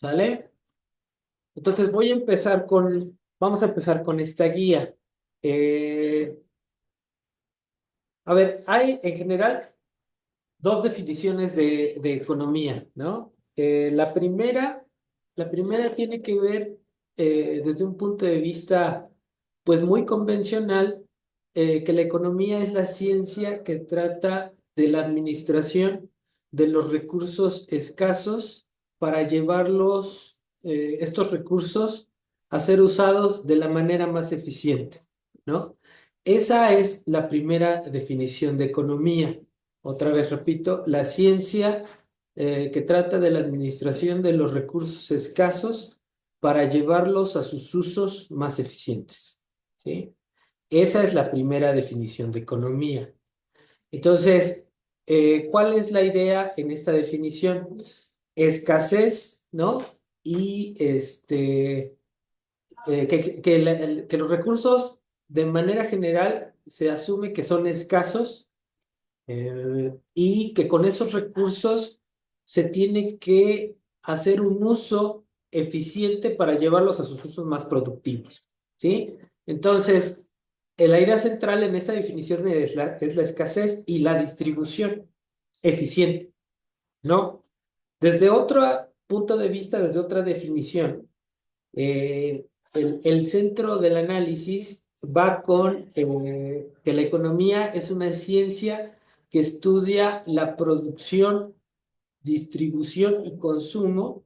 ¿Sale? Entonces vamos a empezar con esta guía. Eh, a ver, hay en general dos definiciones de economía, ¿no? La primera tiene que ver desde un punto de vista, pues muy convencional, que la economía es la ciencia que trata de la administración de los recursos escasos para llevarlos, estos recursos, a ser usados de la manera más eficiente, ¿no? Esa es la primera definición de economía. Otra vez repito, la ciencia que trata de la administración de los recursos escasos para llevarlos a sus usos más eficientes. ¿Sí? Esa es la primera definición de economía. Entonces, ¿cuál es la idea en esta definición? Escasez, ¿no? Y que los recursos de manera general se asume que son escasos, y que con esos recursos se tiene que hacer un uso eficiente para llevarlos a sus usos más productivos, ¿sí? Entonces, la idea central en esta definición es la escasez y la distribución eficiente, ¿no? Desde otro punto de vista, desde otra definición, el centro del análisis va con que la economía es una ciencia que estudia la producción, distribución y consumo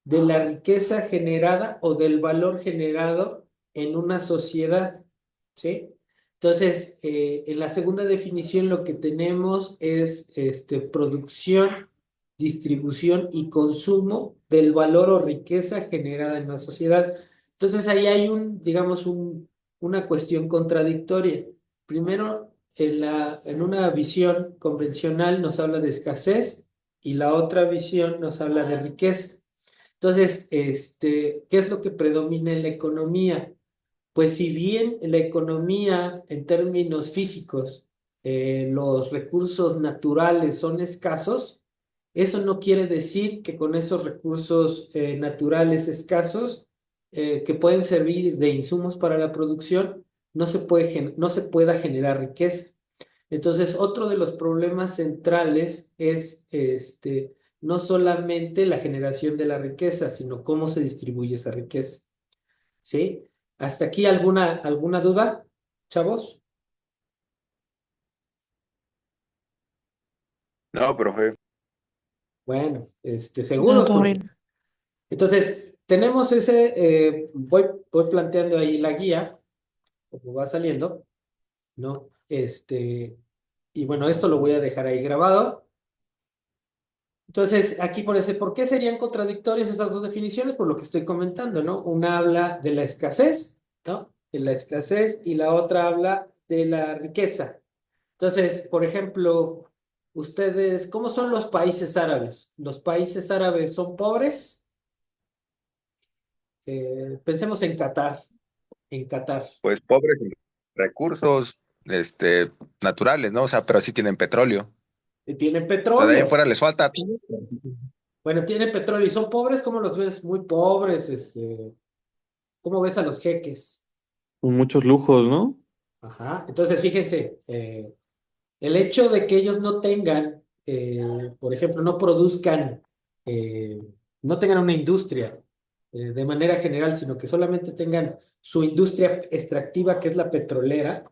de la riqueza generada o del valor generado en una sociedad, ¿sí? Entonces, en la segunda definición lo que tenemos es producción, distribución y consumo del valor o riqueza generada en la sociedad. Entonces, ahí hay digamos, una cuestión contradictoria. Primero, en una visión convencional nos habla de escasez y la otra visión nos habla de riqueza. Entonces, ¿qué es lo que predomina en la economía? Pues si bien la economía en términos físicos, los recursos naturales son escasos, eso no quiere decir que con esos recursos naturales escasos, que pueden servir de insumos para la producción, no se pueda generar riqueza. Entonces, otro de los problemas centrales es no solamente la generación de la riqueza, sino cómo se distribuye esa riqueza. ¿Sí? ¿Hasta aquí alguna duda, chavos? No, profe. Bueno, No, seguros, todo porque bien. entonces tenemos voy planteando ahí la guía, como va saliendo, ¿no? Y bueno, esto lo voy a dejar ahí grabado. Entonces, aquí ¿por qué serían contradictorias estas dos definiciones? Por lo que estoy comentando, ¿no? Una habla de la escasez, ¿no? De la escasez y la otra habla de la riqueza. Entonces, por ejemplo, ustedes, ¿cómo son los países árabes? ¿Los países árabes son pobres? Pensemos en Qatar, en Qatar. Pues pobres en recursos, naturales, ¿no? O sea, pero sí tienen petróleo. Tienen O sea, de ahí en petróleo. fuera les falta todo. Bueno, tienen petróleo y son pobres. ¿Cómo los ves? Muy pobres. ¿Cómo ves a los jeques? Con muchos lujos, ¿no? Ajá. Entonces, fíjense, el hecho de que ellos no tengan, por ejemplo, eh, no tengan una industria de manera general, sino que solamente tengan su industria extractiva, que es la petrolera,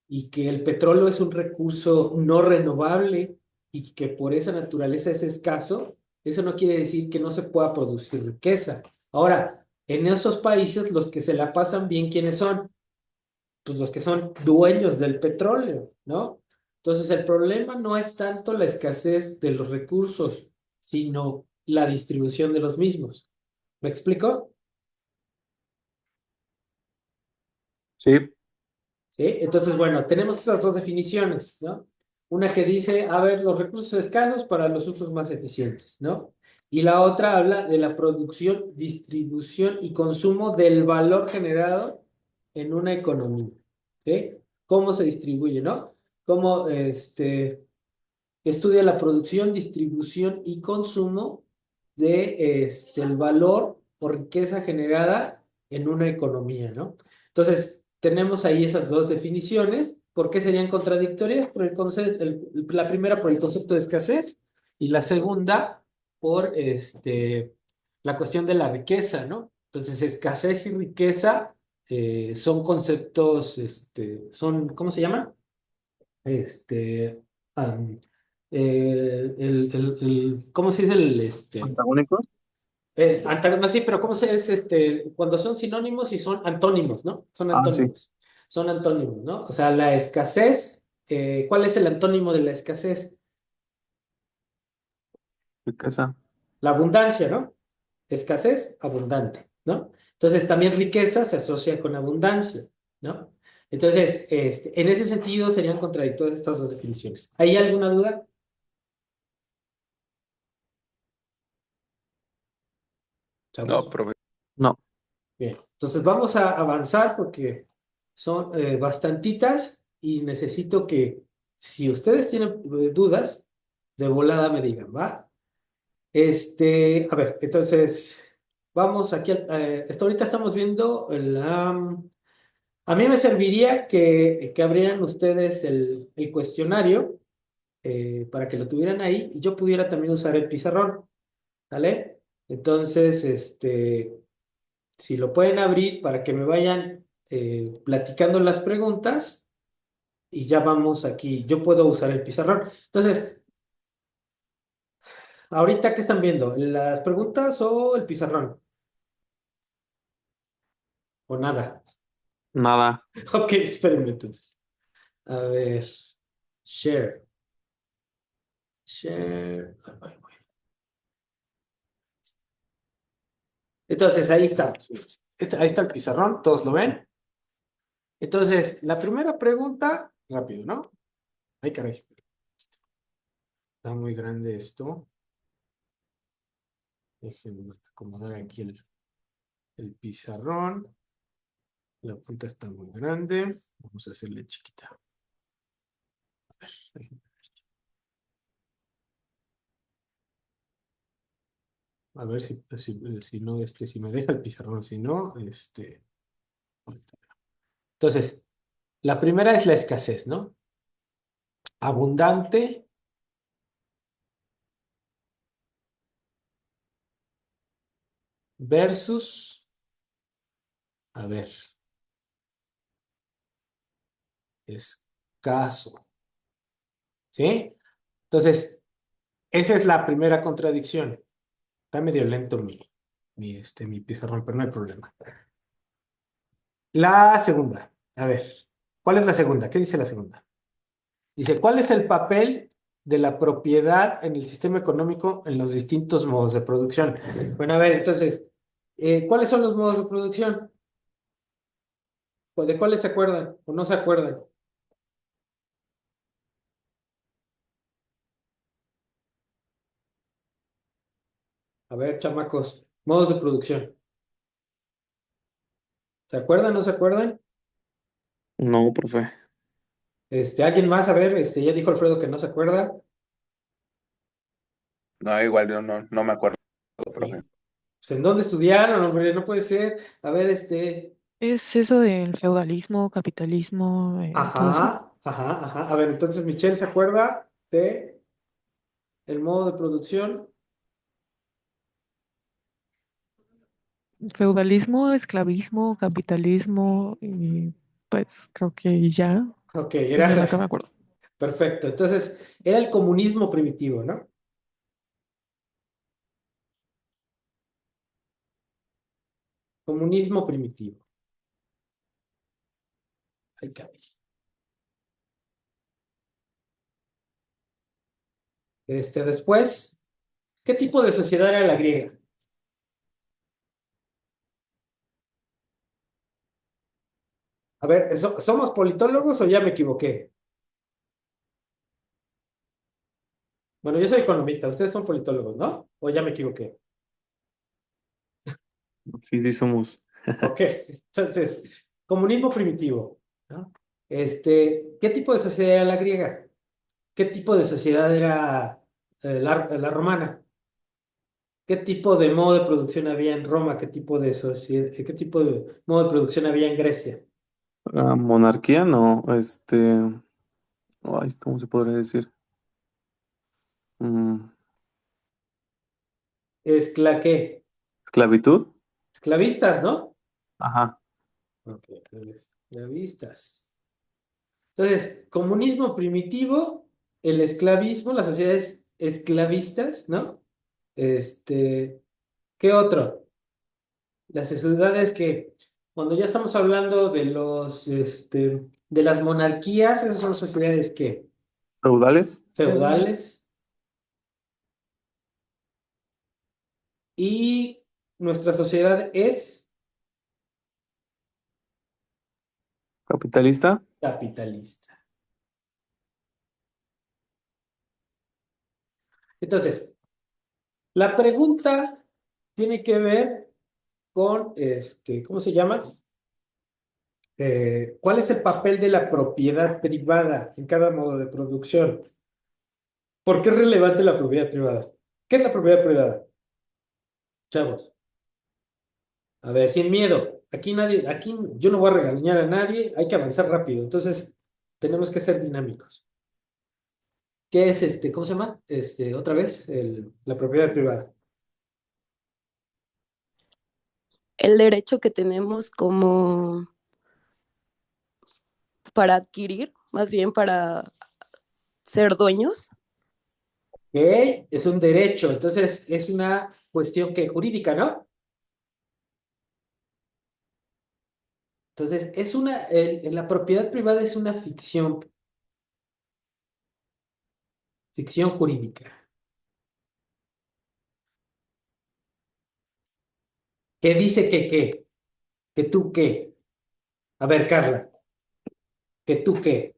y que el petróleo es un recurso no renovable y que por esa naturaleza es escaso, eso no quiere decir que no se pueda producir riqueza. Ahora, en esos países, los que se la pasan bien, ¿quiénes son? Pues los que son dueños del petróleo, ¿no? Entonces el problema no es tanto la escasez de los recursos, sino la distribución de los mismos. ¿Me explico? Sí. ¿Sí? Entonces, bueno, tenemos esas dos definiciones, ¿no? Una que dice, a ver, los recursos escasos para los usos más eficientes, ¿no? Y la otra habla de la producción, distribución y consumo del valor generado en una economía, ¿sí? ¿Cómo se distribuye, no? Cómo estudia la producción, distribución y consumo de el valor o riqueza generada en una economía, ¿no? Entonces, tenemos ahí esas dos definiciones. ¿Por qué serían contradictorias? Por el concepto, la primera por el concepto de escasez y la segunda por la cuestión de la riqueza, ¿no? Entonces, escasez y riqueza son conceptos, ¿cómo se llaman? Este, am, ¿cómo se dice ¿Antagónicos? antónimo? Sí, pero ¿cómo se es cuando son sinónimos y son antónimos, ¿no? Son Ah, sí. antónimos. Son antónimos, ¿no? O sea, la escasez, ¿cuál es el antónimo de la escasez? Riqueza. La abundancia, ¿no? Escasez, abundante, ¿no? Entonces, también riqueza se asocia con abundancia, ¿no? Entonces, en ese sentido serían contradictorias estas dos definiciones. ¿Hay alguna duda, No, chavos? profe. No. Bien, entonces vamos a avanzar porque son bastantitas y necesito que si ustedes tienen dudas, de volada me digan, ¿va? A ver, entonces vamos aquí, hasta ahorita estamos viendo a mí me serviría que abrieran ustedes el cuestionario para que lo tuvieran ahí y yo pudiera también usar el pizarrón, ¿vale? Entonces, si lo pueden abrir para que me vayan platicando las preguntas y ya vamos aquí. Yo puedo usar el pizarrón. Entonces, ahorita, ¿qué están viendo? ¿Las preguntas o el pizarrón? O nada. Nada. Ok, espérenme entonces. A ver. Share. Share. Ay, güey. Entonces, ahí estamos. Ahí está el pizarrón. ¿Todos lo ven? Entonces, la primera pregunta, rápido, ¿no? Ay, caray. Está muy grande esto. Déjenme acomodar aquí el pizarrón. La punta está muy grande. Vamos a hacerle chiquita. A ver si no, si me deja el pizarrón. Si no, Entonces, la primera es la escasez, ¿no? Abundante versus, a ver, escaso. ¿Sí? Entonces, esa es la primera contradicción. Está medio lento mi pizarrón, pero no hay problema. La segunda, a ver, ¿cuál es la segunda? ¿Qué dice la segunda? Dice, ¿cuál es el papel de la propiedad en el sistema económico en los distintos modos de producción? Bueno, a ver, entonces, ¿cuáles son los modos de producción? ¿O ¿de cuáles se acuerdan o no se acuerdan? A ver, chamacos, modos de producción. ¿Se acuerdan o no se acuerdan? No, profe. ¿Alguien más? A ver, ya dijo Alfredo que no se acuerda. No, igual yo no me acuerdo, profe. Sí. Pues, ¿en dónde estudiaron, hombre? No puede ser. A ver, Es eso del feudalismo, capitalismo, todo eso. Ajá, ajá, ajá. A ver, entonces Michelle se acuerda de el modo de producción. Feudalismo, esclavismo, capitalismo, y pues creo que ya Ok, es era de la que me acuerdo. perfecto. Entonces, era el comunismo primitivo, ¿no? Comunismo primitivo. Ay, caray. Después, ¿qué tipo de sociedad era la griega? A ver, ¿somos politólogos o ya me equivoqué? Bueno, yo soy economista, ustedes son politólogos, ¿no? ¿O ya me equivoqué? Sí, sí somos. Ok, entonces, comunismo primitivo, ¿no? ¿Qué tipo de sociedad era la griega? ¿Qué tipo de sociedad era la romana? ¿Qué tipo de modo de producción había en Roma? ¿Qué tipo de modo de producción había en Grecia? Monarquía, no, ay, ¿cómo se podría decir? Mm, ¿Qué? ¿Esclavitud? Esclavistas, ¿no? Ajá. Ok, esclavistas. Entonces, comunismo primitivo, el esclavismo, las sociedades esclavistas, ¿no? Este, ¿Qué otro? Las sociedades que, cuando ya estamos hablando de las monarquías, esas son sociedades que ¿Feudales? feudales y nuestra sociedad es ¿Capitalista? capitalista. Entonces, la pregunta tiene que ver con, ¿cómo se llama? ¿Cuál es el papel de la propiedad privada en cada modo de producción? ¿Por qué es relevante la propiedad privada? ¿Qué es la propiedad privada? Chavos, a ver, sin miedo. Aquí yo no voy a regañar a nadie, hay que avanzar rápido. Entonces, tenemos que ser dinámicos. ¿Qué es cómo se llama? Otra vez, la propiedad privada. El derecho que tenemos como para adquirir, más bien para ser dueños. ¿Qué? Es un derecho, entonces es una cuestión que jurídica, ¿no? Entonces, la propiedad privada es una ficción jurídica. ¿Qué dice que qué? ¿Que tú qué? A ver, Carla, ¿que tú qué?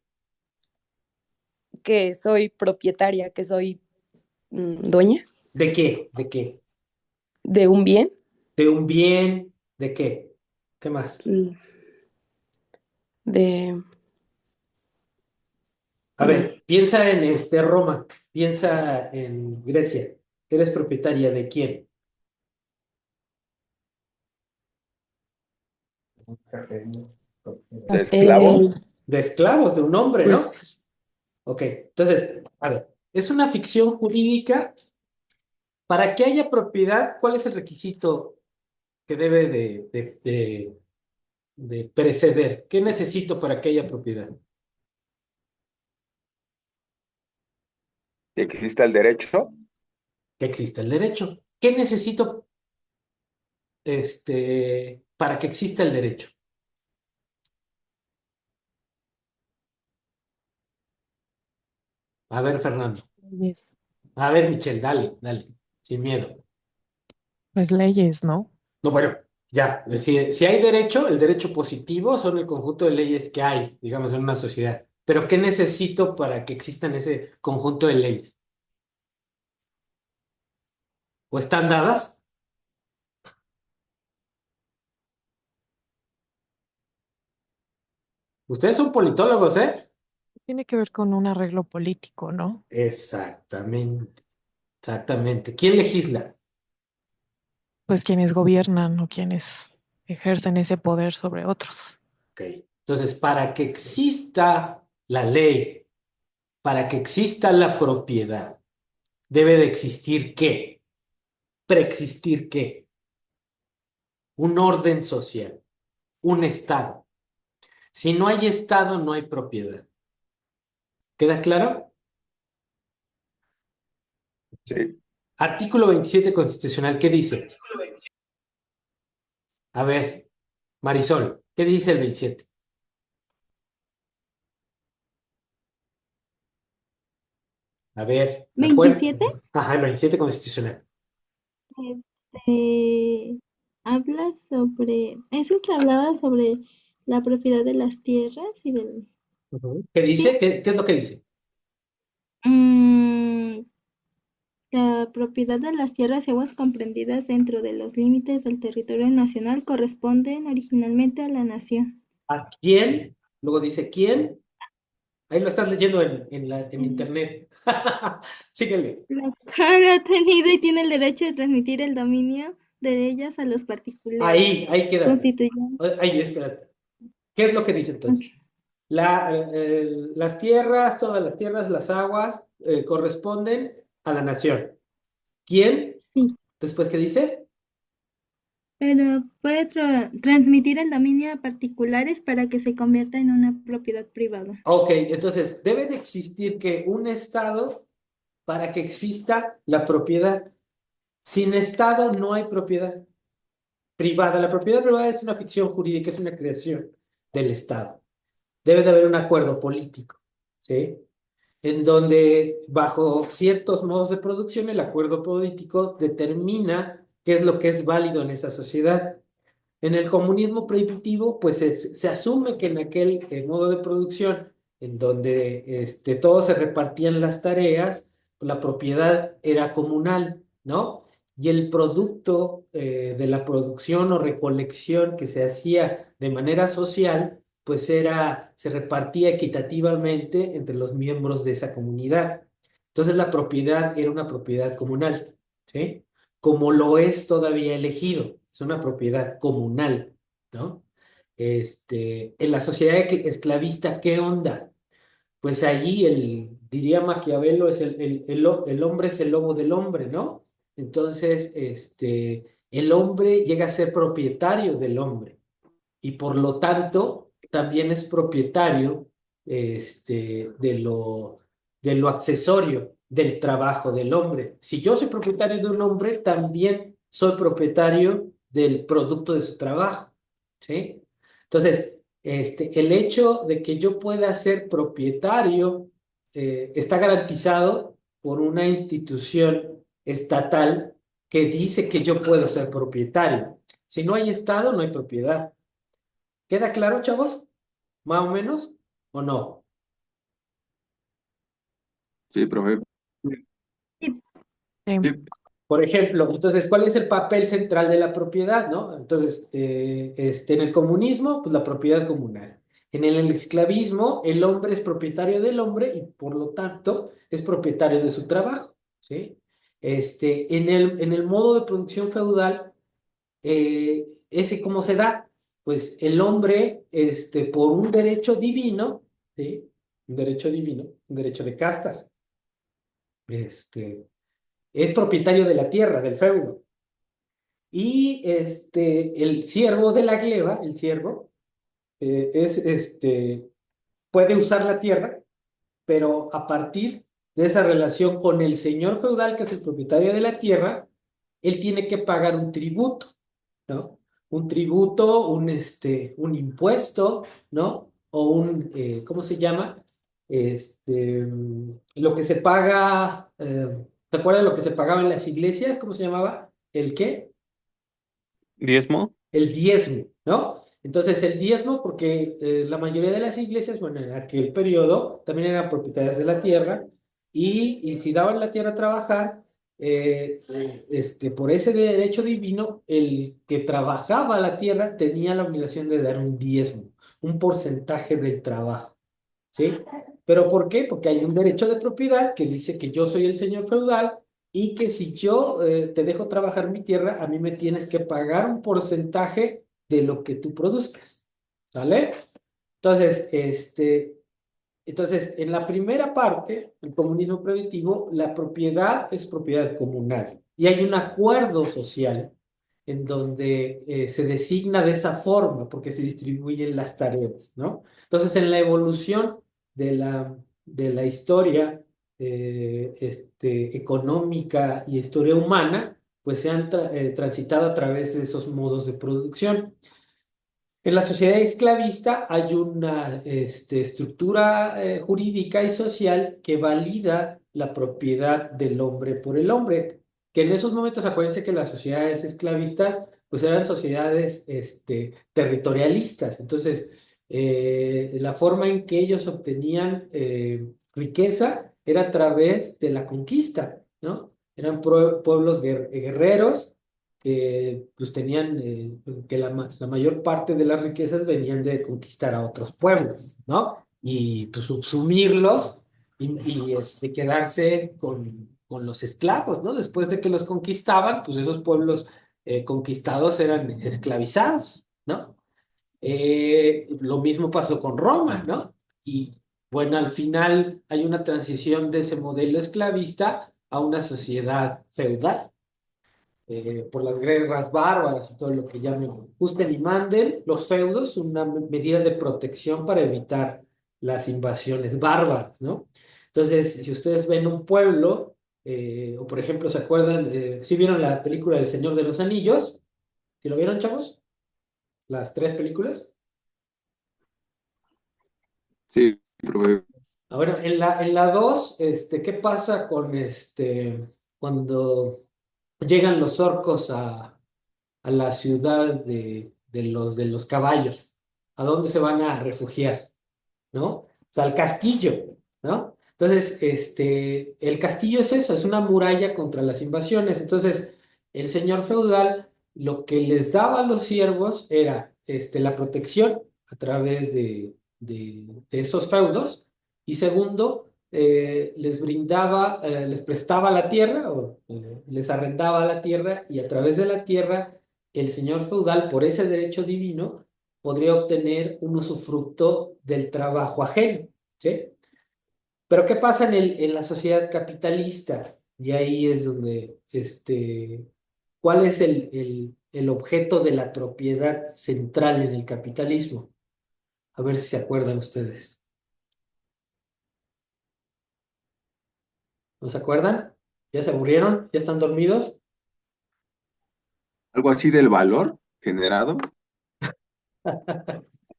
Que soy propietaria, que soy dueña ¿De qué? ¿De qué? de un bien. ¿De un bien? ¿De qué? ¿Qué más? mm, de A ver, piensa en Roma, piensa en Grecia. ¿Eres propietaria de quién? ¿De eh, esclavos? De esclavos, de un hombre, ¿no? pues Ok, entonces, a ver, es una ficción jurídica. Para que haya propiedad, ¿cuál es el requisito que debe de preceder? ¿Qué necesito para que haya propiedad? ¿Que exista el derecho? Que exista el derecho. ¿Qué necesito para que exista el derecho? A ver, Fernando. Leyes. A ver, Michelle, dale, dale, sin miedo. Pues leyes, ¿no? No, bueno, ya. Si hay derecho, el derecho positivo son el conjunto de leyes que hay, digamos, en una sociedad. Pero ¿qué necesito para que existan ese conjunto de leyes? ¿O están dadas? Ustedes son politólogos, ¿eh? Tiene que ver con un arreglo político, ¿no? Exactamente, exactamente. ¿Quién legisla? Pues quienes gobiernan o quienes ejercen ese poder sobre otros. Ok. Entonces, para que exista la ley, para que exista la propiedad, debe de existir ¿qué? Preexistir ¿qué? Un orden social, un Estado. Si no hay Estado, no hay propiedad. ¿Queda claro? Sí. Artículo 27 constitucional, ¿qué dice? A ver, Marisol, ¿qué dice el 27? A ver, ¿de acuerdo? 27, Ajá, el 27 constitucional. habla sobre, es el que hablaba sobre la propiedad de las tierras y del, Ujú. ¿Qué sí, dice? ¿Qué es lo que dice? Mm, la propiedad de las tierras y aguas comprendidas dentro de los límites del territorio nacional corresponden originalmente a la nación. ¿A quién? Luego dice, ¿quién? Ahí lo estás leyendo en internet. Síguele. La cual ha tenido y tiene el derecho de transmitir el dominio de ellas a los particulares, Ahí quédate. constituyendo. Ahí, espérate. ¿Qué es lo que dice entonces? Las tierras, todas las tierras, las aguas, corresponden a la nación. ¿Quién? Sí, Después, ¿qué dice? pero puede transmitir el dominio a particulares para que se convierta en una propiedad privada. Ok, entonces, debe de existir que un estado para que exista la propiedad. Sin estado no hay propiedad privada. La propiedad privada es una ficción jurídica, es una creación del estado. Debe de haber un acuerdo político, ¿sí? En donde bajo ciertos modos de producción el acuerdo político determina qué es lo que es válido en esa sociedad. En el comunismo prohibitivo, pues se asume que en aquel modo de producción, en donde todos se repartían las tareas, la propiedad era comunal, ¿no? Y el producto de la producción o recolección que se hacía de manera social, pues se repartía equitativamente entre los miembros de esa comunidad. Entonces la propiedad era una propiedad comunal, ¿sí? Como lo es todavía el ejido, es una propiedad comunal, ¿no? En la sociedad esclavista, ¿qué onda? Pues allí diría Maquiavelo, el hombre es el lobo del hombre, ¿no? Entonces, el hombre llega a ser propietario del hombre y por lo tanto también es propietario de lo accesorio del trabajo del hombre. Si yo soy propietario de un hombre, también soy propietario del producto de su trabajo, ¿sí? Entonces, el hecho de que yo pueda ser propietario está garantizado por una institución estatal que dice que yo puedo ser propietario. Si no hay Estado, no hay propiedad. ¿Queda claro, chavos? ¿Más o menos? ¿O no? Sí, profe. Sí, Sí. Por ejemplo, entonces, ¿cuál es el papel central de la propiedad, no? Entonces, en el comunismo, pues la propiedad comunal. En el esclavismo, el hombre es propietario del hombre y por lo tanto es propietario de su trabajo, ¿sí? En el modo de producción feudal, ¿ese cómo se da? Pues el hombre, por un derecho divino, ¿sí? Un derecho divino, un derecho de castas, es propietario de la tierra, del feudo. Y el siervo de la gleba, el siervo, puede usar la tierra, pero a partir de esa relación con el señor feudal, que es el propietario de la tierra, él tiene que pagar un tributo, ¿no? Un tributo, un impuesto, ¿no? O ¿cómo se llama? Lo que se paga, ¿te acuerdas lo que se pagaba en las iglesias? ¿Cómo se llamaba? ¿El qué? ¿Diezmo? El diezmo, ¿no? Entonces el diezmo, porque la mayoría de las iglesias, bueno, en aquel periodo también eran propietarias de la tierra y si daban la tierra a trabajar, por ese derecho divino, el que trabajaba la tierra tenía la obligación de dar un diezmo, un porcentaje del trabajo, ¿sí? ¿Pero por qué? Porque hay un derecho de propiedad que dice que yo soy el señor feudal y que si yo te dejo trabajar mi tierra, a mí me tienes que pagar un porcentaje de lo que tú produzcas, ¿vale? Entonces, en la primera parte, el comunismo prohibitivo, la propiedad es propiedad comunal y hay un acuerdo social en donde se designa de esa forma porque se distribuyen las tareas, ¿no? Entonces, en la evolución de la historia económica y historia humana, pues se han transitado a través de esos modos de producción. En la sociedad esclavista hay una estructura jurídica y social que valida la propiedad del hombre por el hombre, que en esos momentos, acuérdense que las sociedades esclavistas pues eran sociedades territorialistas, entonces la forma en que ellos obtenían riqueza era a través de la conquista, ¿no? Eran pueblos guerreros que pues tenían que la mayor parte de las riquezas venían de conquistar a otros pueblos, ¿no? y pues, subsumirlos quedarse con los esclavos, ¿no? Después de que los conquistaban, pues esos pueblos conquistados eran esclavizados, ¿no? Lo mismo pasó con Roma, ¿no? Y bueno, al final hay una transición de ese modelo esclavista a una sociedad feudal, por las guerras bárbaras y todo lo que llamen, gusten y manden, los feudos, una medida de protección para evitar las invasiones bárbaras, ¿no? Entonces, si ustedes ven un pueblo, o por ejemplo, ¿se acuerdan? ¿Sí vieron la película del Señor de los Anillos? ¿Sí lo vieron, chavos? Las tres películas. Sí, profe. Ahora, en la 2, ¿qué pasa con cuando llegan los orcos a la ciudad de los caballos? ¿A dónde se van a refugiar? ¿No? O sea, al castillo, ¿no? Entonces, el castillo es eso, es una muralla contra las invasiones. Entonces, el señor feudal lo que les daba a los siervos era la protección a través de esos feudos, y segundo, les prestaba la tierra o les arrendaba la tierra, y a través de la tierra, el señor feudal, por ese derecho divino, podría obtener un usufructo del trabajo ajeno, ¿sí? Pero ¿qué pasa en la sociedad capitalista? Y ahí es donde, ¿cuál es el objeto de la propiedad central en el capitalismo? A ver si se acuerdan ustedes. ¿No se acuerdan? ¿Ya se aburrieron? ¿Ya están dormidos? Algo así del valor generado.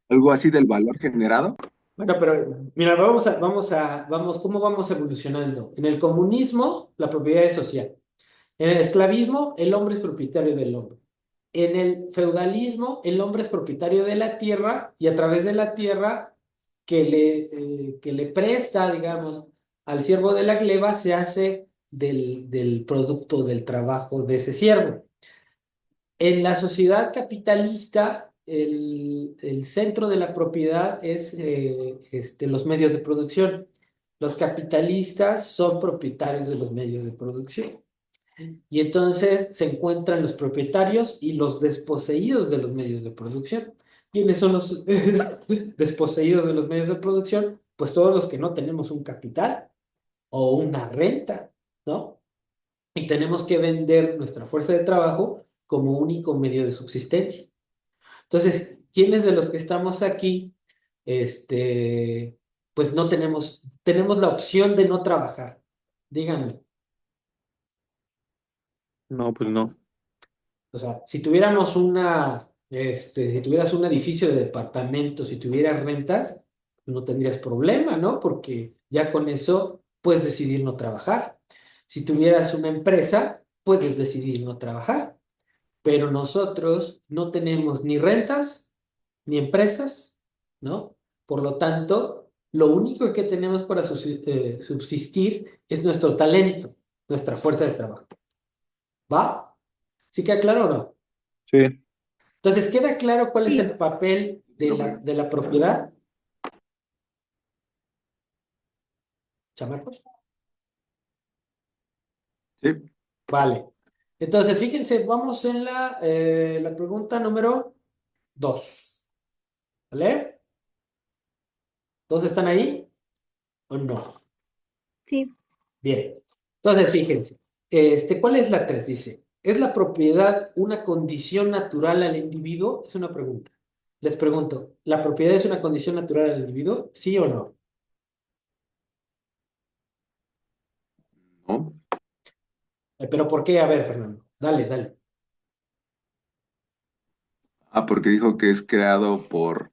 Algo así del valor generado. Bueno, pero mira, ¿cómo vamos evolucionando? En el comunismo, la propiedad es social. En el esclavismo, el hombre es propietario del hombre. En el feudalismo, el hombre es propietario de la tierra, y a través de la tierra que le presta, digamos, al siervo de la gleba, se hace del producto del trabajo de ese siervo. En la sociedad capitalista, el centro de la propiedad es los medios de producción. Los capitalistas son propietarios de los medios de producción. Y entonces se encuentran los propietarios y los desposeídos de los medios de producción. ¿Quiénes son los desposeídos de los medios de producción? Pues todos los que no tenemos un capital o una renta, ¿no? Y tenemos que vender nuestra fuerza de trabajo como único medio de subsistencia. Entonces, ¿quiénes de los que estamos aquí, pues no tenemos la opción de no trabajar? Díganme. No, pues no. O sea, si tuvieras un edificio de departamentos, si tuvieras rentas, no tendrías problema, ¿no? Porque ya con eso puedes decidir no trabajar. Si tuvieras una empresa, puedes decidir no trabajar. Pero nosotros no tenemos ni rentas ni empresas, ¿no? Por lo tanto, lo único que tenemos para subsistir es nuestro talento, nuestra fuerza de trabajo. ¿Va? ¿Sí queda claro o no? Sí. Entonces, ¿queda claro cuál es Sí, el papel de la propiedad, chamacos? Sí. Vale. Entonces, fíjense, vamos en la pregunta número 2. ¿Vale? ¿Todos están ahí o no? sí. Bien. Entonces, fíjense, ¿cuál es la 3? Dice, ¿es la propiedad una condición natural al individuo? Es una pregunta. Les pregunto, ¿la propiedad es una condición natural al individuo? ¿Sí o no? ¿No? ¿Pero por qué? A ver, Fernando. Dale, dale. Ah, porque dijo que es creado por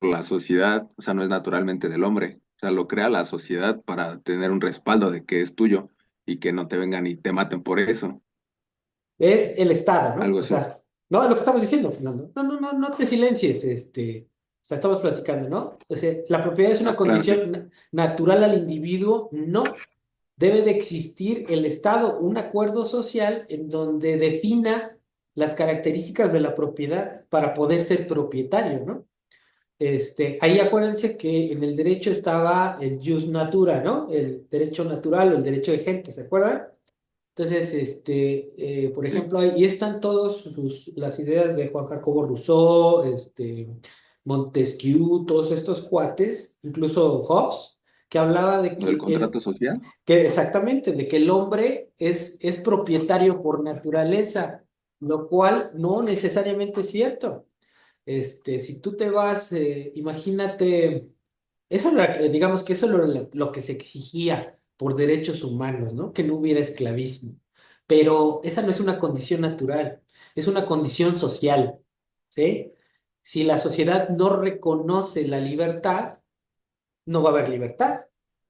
la sociedad, o sea, no es naturalmente del hombre. O sea, lo crea la sociedad para tener un respaldo de que es tuyo y que no te vengan y te maten por eso. Es el Estado, ¿no? Algo O así. sea, no, es lo que estamos diciendo, Fernando. No, no, no, no te silencies, o sea, estamos platicando, ¿no? O sea, la propiedad es una Ah, claro que condición natural al individuo, no. Debe de existir el Estado, un acuerdo social en donde defina las características de la propiedad para poder ser propietario, ¿no? Ahí acuérdense que en el derecho estaba el jus natura, ¿no? El derecho natural o el derecho de gente, ¿se acuerdan? Entonces, por Sí, ejemplo, ahí están todas las ideas de Juan Jacobo Rousseau, Montesquieu, todos estos cuates, incluso Hobbes, que hablaba de lo del que, contrato social. exactamente, de que el hombre es propietario por naturaleza, lo cual no necesariamente es cierto. Si tú te vas, imagínate, eso digamos que eso es lo que se exigía por derechos humanos, ¿no? Que no hubiera esclavismo. Pero esa no es una condición natural, es una condición social, ¿sí? Si la sociedad no reconoce la libertad, no va a haber libertad.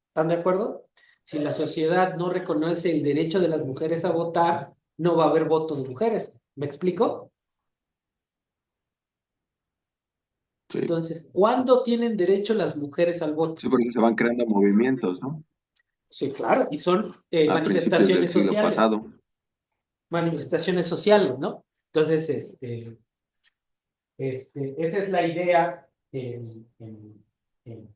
¿Están de acuerdo? Si la sociedad no reconoce el derecho de las mujeres a votar, no va a haber voto de mujeres. ¿Me explico? Sí, Entonces, ¿cuándo tienen derecho las mujeres al voto? sí, porque se van creando movimientos, ¿no? Sí, claro, y son A principios del siglo pasado. manifestaciones sociales, ¿no? Entonces, esa es la idea en- en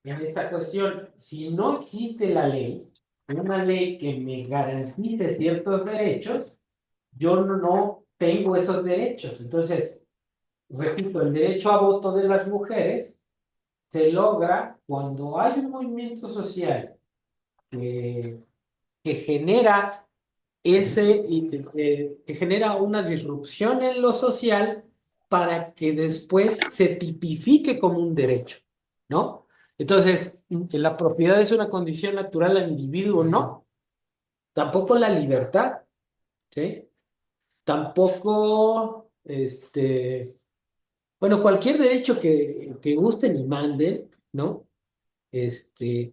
esta cuestión. Si no existe la ley, una ley que me garantice ciertos derechos, yo no tengo esos derechos. Entonces, repito, el derecho a voto de las mujeres se logra cuando hay un movimiento social que, que genera que genera una disrupción en lo social para que después se tipifique como un derecho, ¿no? Entonces, la propiedad es una condición natural al individuo, ¿no? Tampoco la libertad, ¿sí? Tampoco, bueno, cualquier derecho que gusten y manden, ¿no?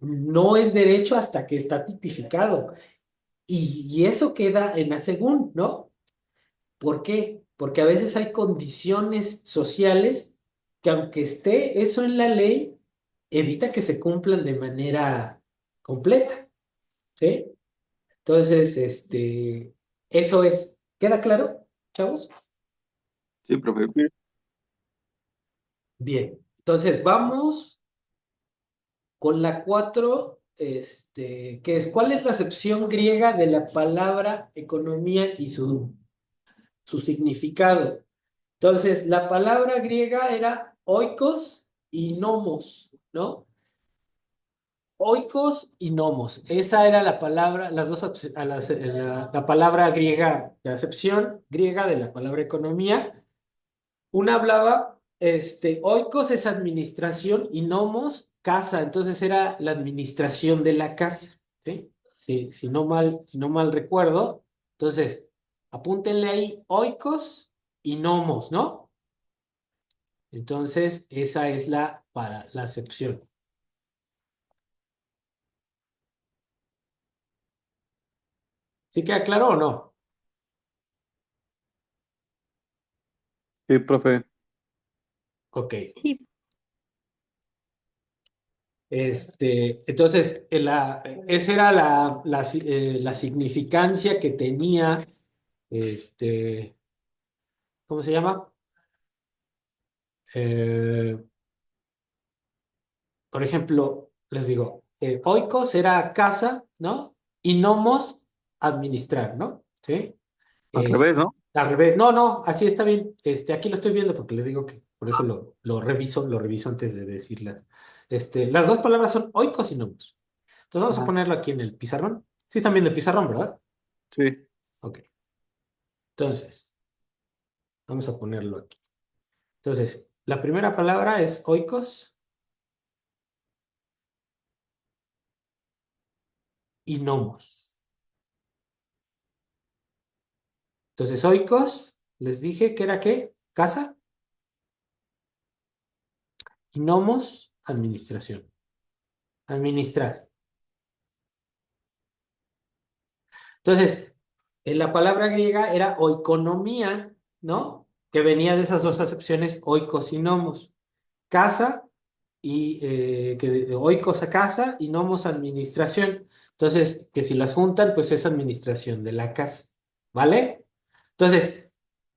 No es derecho hasta que está tipificado. Y eso queda en la según, ¿no? ¿Por qué? Porque a veces hay condiciones sociales que aunque esté eso en la ley, evita que se cumplan de manera completa, ¿sí? Entonces, eso es. ¿Queda claro, chavos? Sí, profe. Bien. Entonces, vamos con la 4, que es, ¿cuál es la acepción griega de la palabra economía y su significado? Entonces, la palabra griega era oikos y nomos, ¿no? Oikos y nomos. Esa era la palabra, las dos, la palabra griega, la acepción griega de la palabra economía. Una hablaba, oikos es administración y nomos, casa. Entonces era la administración de la casa, ¿sí? Si no mal recuerdo. Entonces, apúntenle ahí oikos y nomos, ¿no? Entonces, esa es para la acepción. ¿Sí queda claro o no? Sí, profe. Ok. Sí, Entonces, esa era la significancia que tenía, ¿cómo se llama? Eh, por ejemplo, les digo, oikos era casa, ¿no? Y nomos, administrar, ¿no? ¿Sí? Al revés, ¿no? Al revés. No, no, así está bien. Aquí lo estoy viendo porque les digo que por eso lo reviso antes de decirlas. Las dos palabras son oikos y nomos. Entonces vamos a Ajá. ponerlo aquí en el pizarrón. Sí, están viendo el pizarrón, ¿verdad? Sí. Ok. Entonces, vamos a ponerlo aquí. Entonces, la primera palabra es oikos y nomos. Entonces, oikos, les dije que era ¿qué? Casa y nomos, administración. Administrar. Entonces, la palabra griega era oikonomía, ¿no? Que venía de esas dos acepciones, oikos y nomos. Casa oikos a casa y nomos administración. Entonces, que si las juntan, pues es administración de la casa. ¿Vale? Entonces,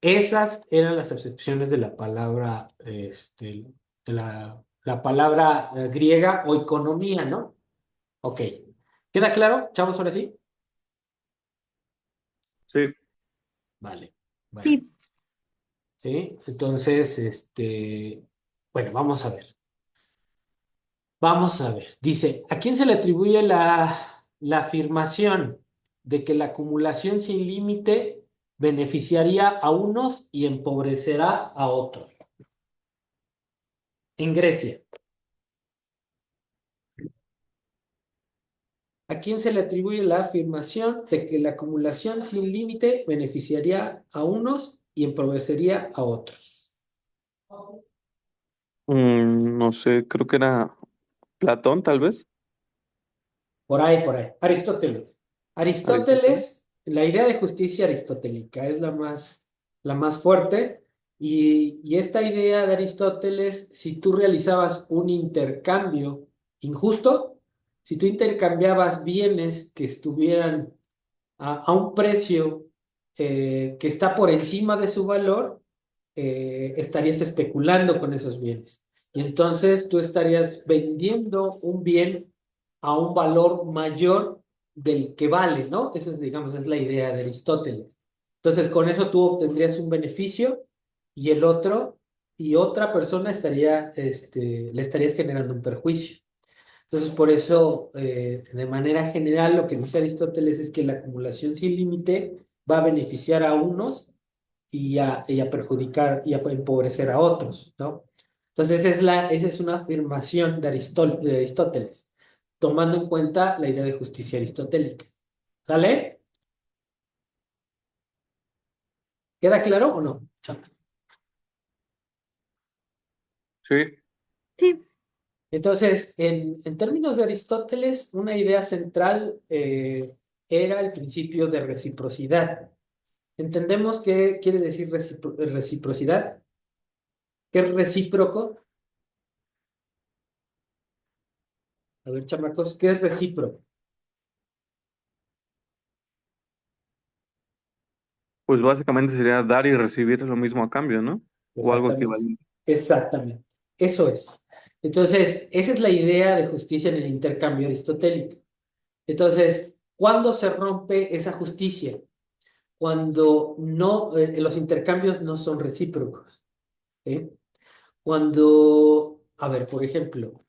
Esas eran las acepciones de la palabra, de la palabra griega oikonomía, ¿no? Ok. ¿Queda claro, chavos, ahora sí? Sí. Vale. Bueno, Sí, ¿sí? Entonces, bueno, vamos a ver. Vamos a ver. Dice, ¿a quién se le atribuye la afirmación de que la acumulación sin límite beneficiaría a unos y empobrecerá a otros? En Grecia. ¿A quién se le atribuye la afirmación de que la acumulación sin límite beneficiaría a unos y empobrecería a otros? No sé, creo que era Platón, tal vez. Por ahí, por ahí. Aristóteles. Aristóteles. Aristóteles, la idea de justicia aristotélica es la más fuerte. Y esta idea de Aristóteles, si tú realizabas un intercambio injusto, si tú intercambiabas bienes que estuvieran a un precio que está por encima de su valor, estarías especulando con esos bienes. Y entonces tú estarías vendiendo un bien a un valor mayor del que vale, ¿no? Eso es, digamos, es la idea de Aristóteles. Entonces, con eso tú obtendrías un beneficio y el otro, y otra persona le estarías generando un perjuicio. Entonces, por eso, de manera general, lo que dice Aristóteles es que la acumulación sin límite va a beneficiar a unos y a perjudicar y a empobrecer a otros, ¿no? Entonces, esa es una afirmación de Aristóteles, tomando en cuenta la idea de justicia aristotélica. ¿Sale? ¿Queda claro o no? Sí. sí, Entonces, en términos de Aristóteles, una idea central era el principio de reciprocidad. ¿Entendemos qué quiere decir reciprocidad? ¿Qué es recíproco? A ver, chamacos, ¿qué es recíproco? Pues básicamente sería dar y recibir lo mismo a cambio, ¿no? O algo Exactamente. equivalente. Exactamente. Eso es. Entonces, esa es la idea de justicia en el intercambio aristotélico. Entonces, ¿cuándo se rompe esa justicia? Cuando no, los intercambios no son recíprocos. ¿Eh? Cuando, a ver, por ejemplo,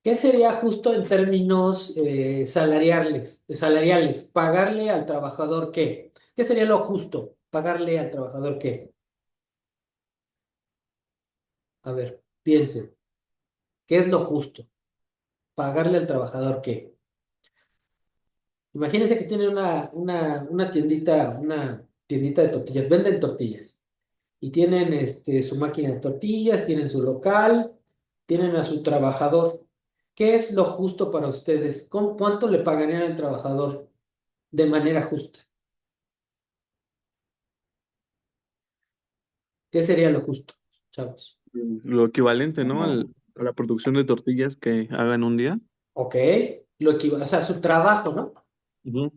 ¿qué sería justo en términos salariales? ¿Pagarle al trabajador qué? ¿Qué sería lo justo? ¿Pagarle al trabajador qué? A ver, piensen. ¿Qué es lo justo? ¿Pagarle al trabajador qué? Imagínense que tienen una tiendita de tortillas, venden tortillas y tienen su máquina de tortillas, tienen su local, tienen a su trabajador. ¿Qué es lo justo para ustedes? ¿Cuánto le pagarían al trabajador de manera justa? ¿Qué sería lo justo, chavos? Lo equivalente, ¿no? A la producción de tortillas que hagan un día. Ok, o sea, su trabajo, ¿no? Ujú.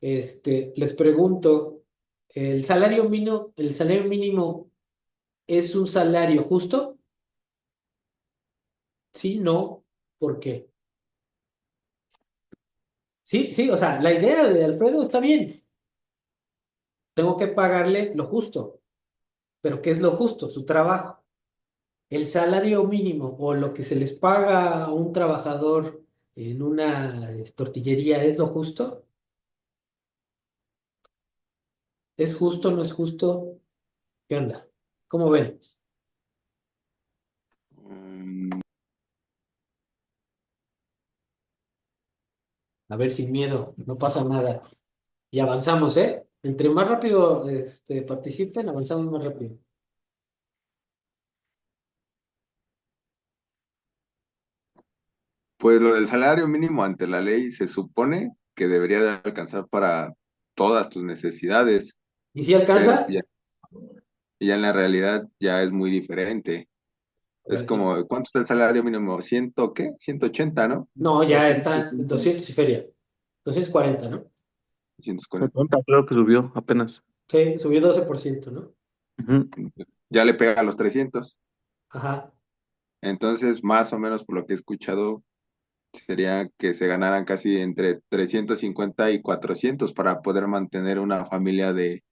Les pregunto, el salario mínimo es un salario justo? Sí, no, ¿por qué? Sí, sí, o sea, la idea de Alfredo está bien. Tengo que pagarle lo justo, pero ¿qué es lo justo? Su trabajo. El salario mínimo o lo que se les paga a un trabajador en una tortillería, ¿es lo justo? ¿Es justo o no es justo? ¿Qué onda? ¿Cómo ven? Mm, A ver, sin miedo, no pasa nada. Y avanzamos, ¿eh? Entre más rápido participen, avanzamos más rápido. Pues lo del salario mínimo ante la ley se supone que debería de alcanzar para todas tus necesidades, ¿Y si pero alcanza? ya en la realidad ya es muy diferente. A Es ver, como, ¿cuánto está el salario mínimo? ¿Ciento qué? 180, ¿no? no, ya está en 270. 200 y feria. 240, ¿no? 240. 70, creo que subió apenas. Sí, subió 12%, ¿no? Ujú. Ya le pega a los 300. Ajá. Entonces, más o menos por lo que he escuchado, sería que se ganaran casi entre 350 y 400 para poder mantener una familia de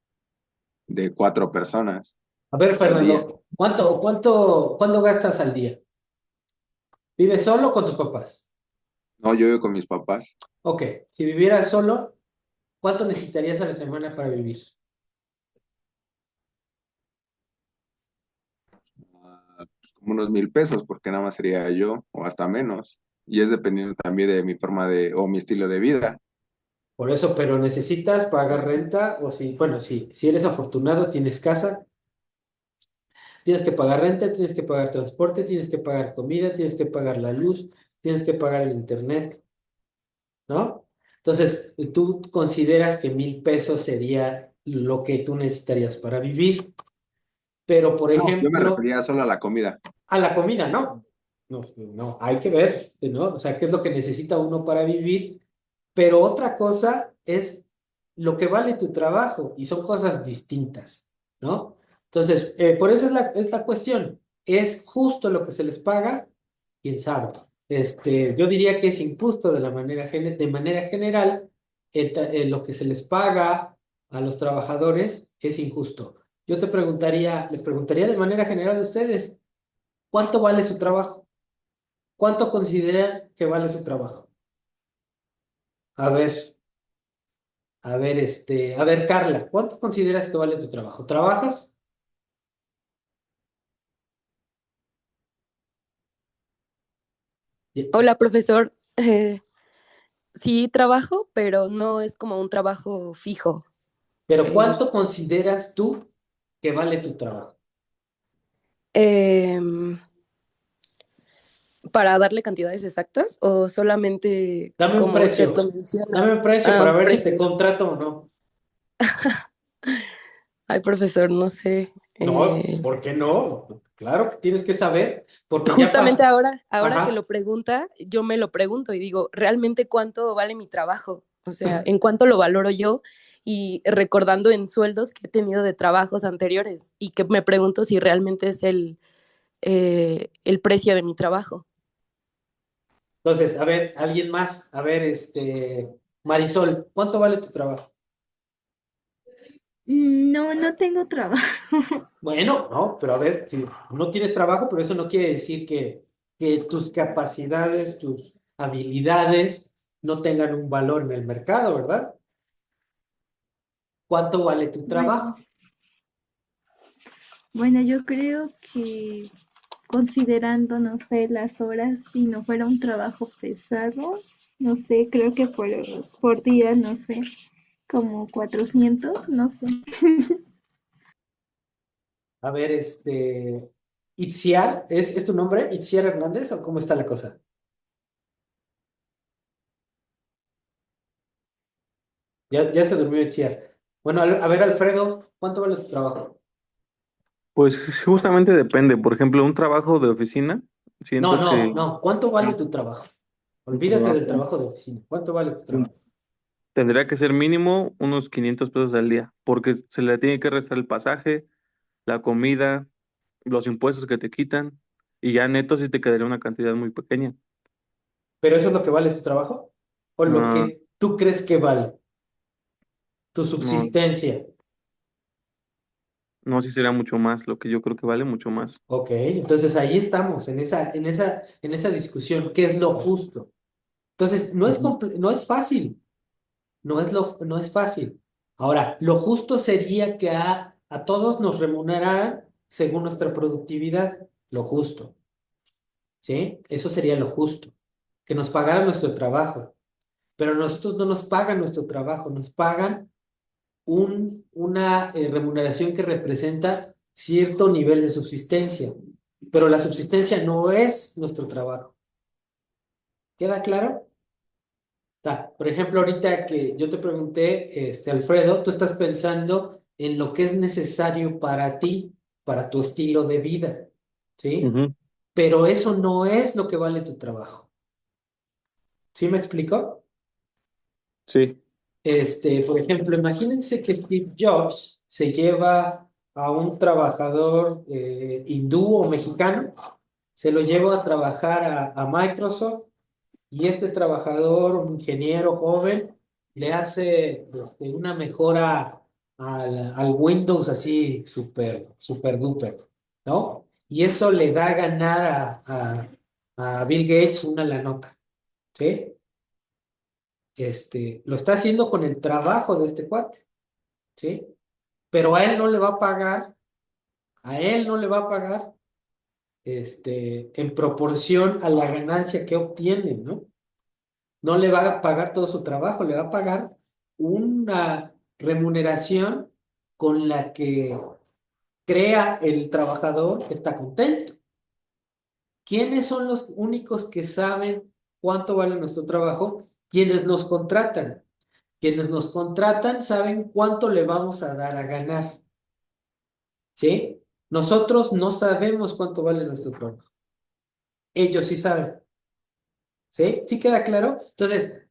4 personas A ver, al día. Fernando, ¿cuánto gastas al día? ¿Vives solo o con tus papás? No, yo vivo con mis papás. Ok, si vivieras solo, ¿cuánto necesitarías a la semana para vivir? Pues, como unos 1,000 pesos, porque nada más sería yo, o hasta menos. Y es dependiendo también de mi forma o mi estilo de vida. Por eso, pero necesitas pagar renta o si, bueno, si eres afortunado, tienes casa, tienes que pagar renta, tienes que pagar transporte, tienes que pagar comida, tienes que pagar la luz, tienes que pagar el internet, ¿no? Entonces, tú consideras que 1,000 pesos sería lo que tú necesitarías para vivir, pero por No, yo me ejemplo, refería solo a la comida. a la comida, ¿no? No, no, hay que ver, ¿no? O sea, qué es lo que necesita uno para vivir, pero otra cosa es lo que vale tu trabajo y son cosas distintas, ¿no? Entonces, por eso es la cuestión. ¿Es justo lo que se les paga? ¿Quién sabe? Yo diría que es injusto de manera general, lo que se les paga a los trabajadores es injusto. Les preguntaría de manera general a ustedes, ¿cuánto vale su trabajo? ¿Cuánto consideran que vale su trabajo? A ver, a ver, Carla, ¿cuánto consideras que vale tu trabajo? ¿Trabajas? Hola, profesor. Sí, trabajo, pero no es como un trabajo fijo. Pero Eh, ¿cuánto consideras tú que vale tu trabajo? em, ¿Para darle cantidades exactas o solamente Dame un como usted precio. lo menciona? Dame un precio Ah, para un ver si te precio. contrato o no. Ay, profesor, no sé. No, ¿por qué no? Claro que tienes que saber, porque ya Justamente pasa. ahora que lo Ajá. pregunta, yo me lo pregunto y digo, ¿realmente cuánto vale mi trabajo? O sea, ¿en cuánto lo valoro yo? Y recordando en sueldos que he tenido de trabajos anteriores y que me pregunto si realmente es el precio de mi trabajo. Entonces, a ver, alguien más. A ver, Marisol, ¿cuánto vale tu trabajo? No, no tengo trabajo. Bueno, no, pero a ver, si no tienes trabajo, pero eso no quiere decir que tus capacidades, tus habilidades no tengan un valor en el mercado, ¿verdad? ¿Cuánto vale tu Bueno, trabajo? bueno, yo creo que considerando, no sé, las horas, si no fuera un trabajo pesado, no sé, creo que por día, no sé, como 400, no sé. A ver, Itziar, ¿es tu nombre? ¿Itziar Hernández o cómo está la cosa? Ya se durmió Itziar. Bueno, a ver, Alfredo, ¿cuánto vale tu trabajo? Pues justamente depende. Por ejemplo, un trabajo de oficina, No, siento no, que no, ¿cuánto vale ah, tu trabajo? un Olvídate del trabajo trabajo de oficina. ¿Cuánto vale tu mm, trabajo? tendría que ser mínimo unos 500 pesos al día, porque se le tiene que restar el pasaje, la comida, los impuestos que te quitan, y ya neto sí te quedaría una cantidad muy pequeña. ¿Pero eso es lo que vale tu trabajo? ¿O lo No, que tú crees que vale? Tu no, subsistencia. no, sí sería mucho más, lo que yo creo que vale mucho más. Ok, entonces ahí estamos, en esa discusión. ¿Qué es lo justo? Entonces, Ujú. no es fácil. No es fácil. Ahora, lo justo sería que a todos nos remuneraran según nuestra productividad. Lo justo. ¿Sí? Eso sería lo justo. Que nos pagaran nuestro trabajo. Pero a nosotros no nos pagan nuestro trabajo, nos pagan una remuneración que representa cierto nivel de subsistencia, pero la subsistencia no es nuestro trabajo. ¿Queda claro? Por ejemplo, ahorita que yo te pregunté, Alfredo, tú estás pensando en lo que es necesario para ti, para tu estilo de vida, ¿sí? Ujú. Pero eso no es lo que vale tu trabajo. ¿Sí me explico? Sí. Por ejemplo, imagínense que Steve Jobs se lleva a un trabajador hindú o mexicano, se lo lleva a trabajar a Microsoft y este trabajador, un ingeniero joven, le hace una mejora al Windows así super duper, ¿no? Y eso le da a ganar a Bill Gates una la nota, ¿sí? Lo está haciendo con el trabajo de este cuate, ¿sí? Pero a él no le va a pagar, a él no le va a pagar, en proporción a la ganancia que obtiene, ¿no? No le va a pagar todo su trabajo, le va a pagar una remuneración con la que crea el trabajador que está contento. ¿Quiénes son los únicos que saben cuánto vale nuestro trabajo? Quienes nos contratan. Quienes nos contratan saben cuánto le vamos a dar a ganar, ¿sí? Nosotros no sabemos cuánto vale nuestro trabajo. Ellos sí saben, ¿sí? ¿Sí queda claro? Entonces,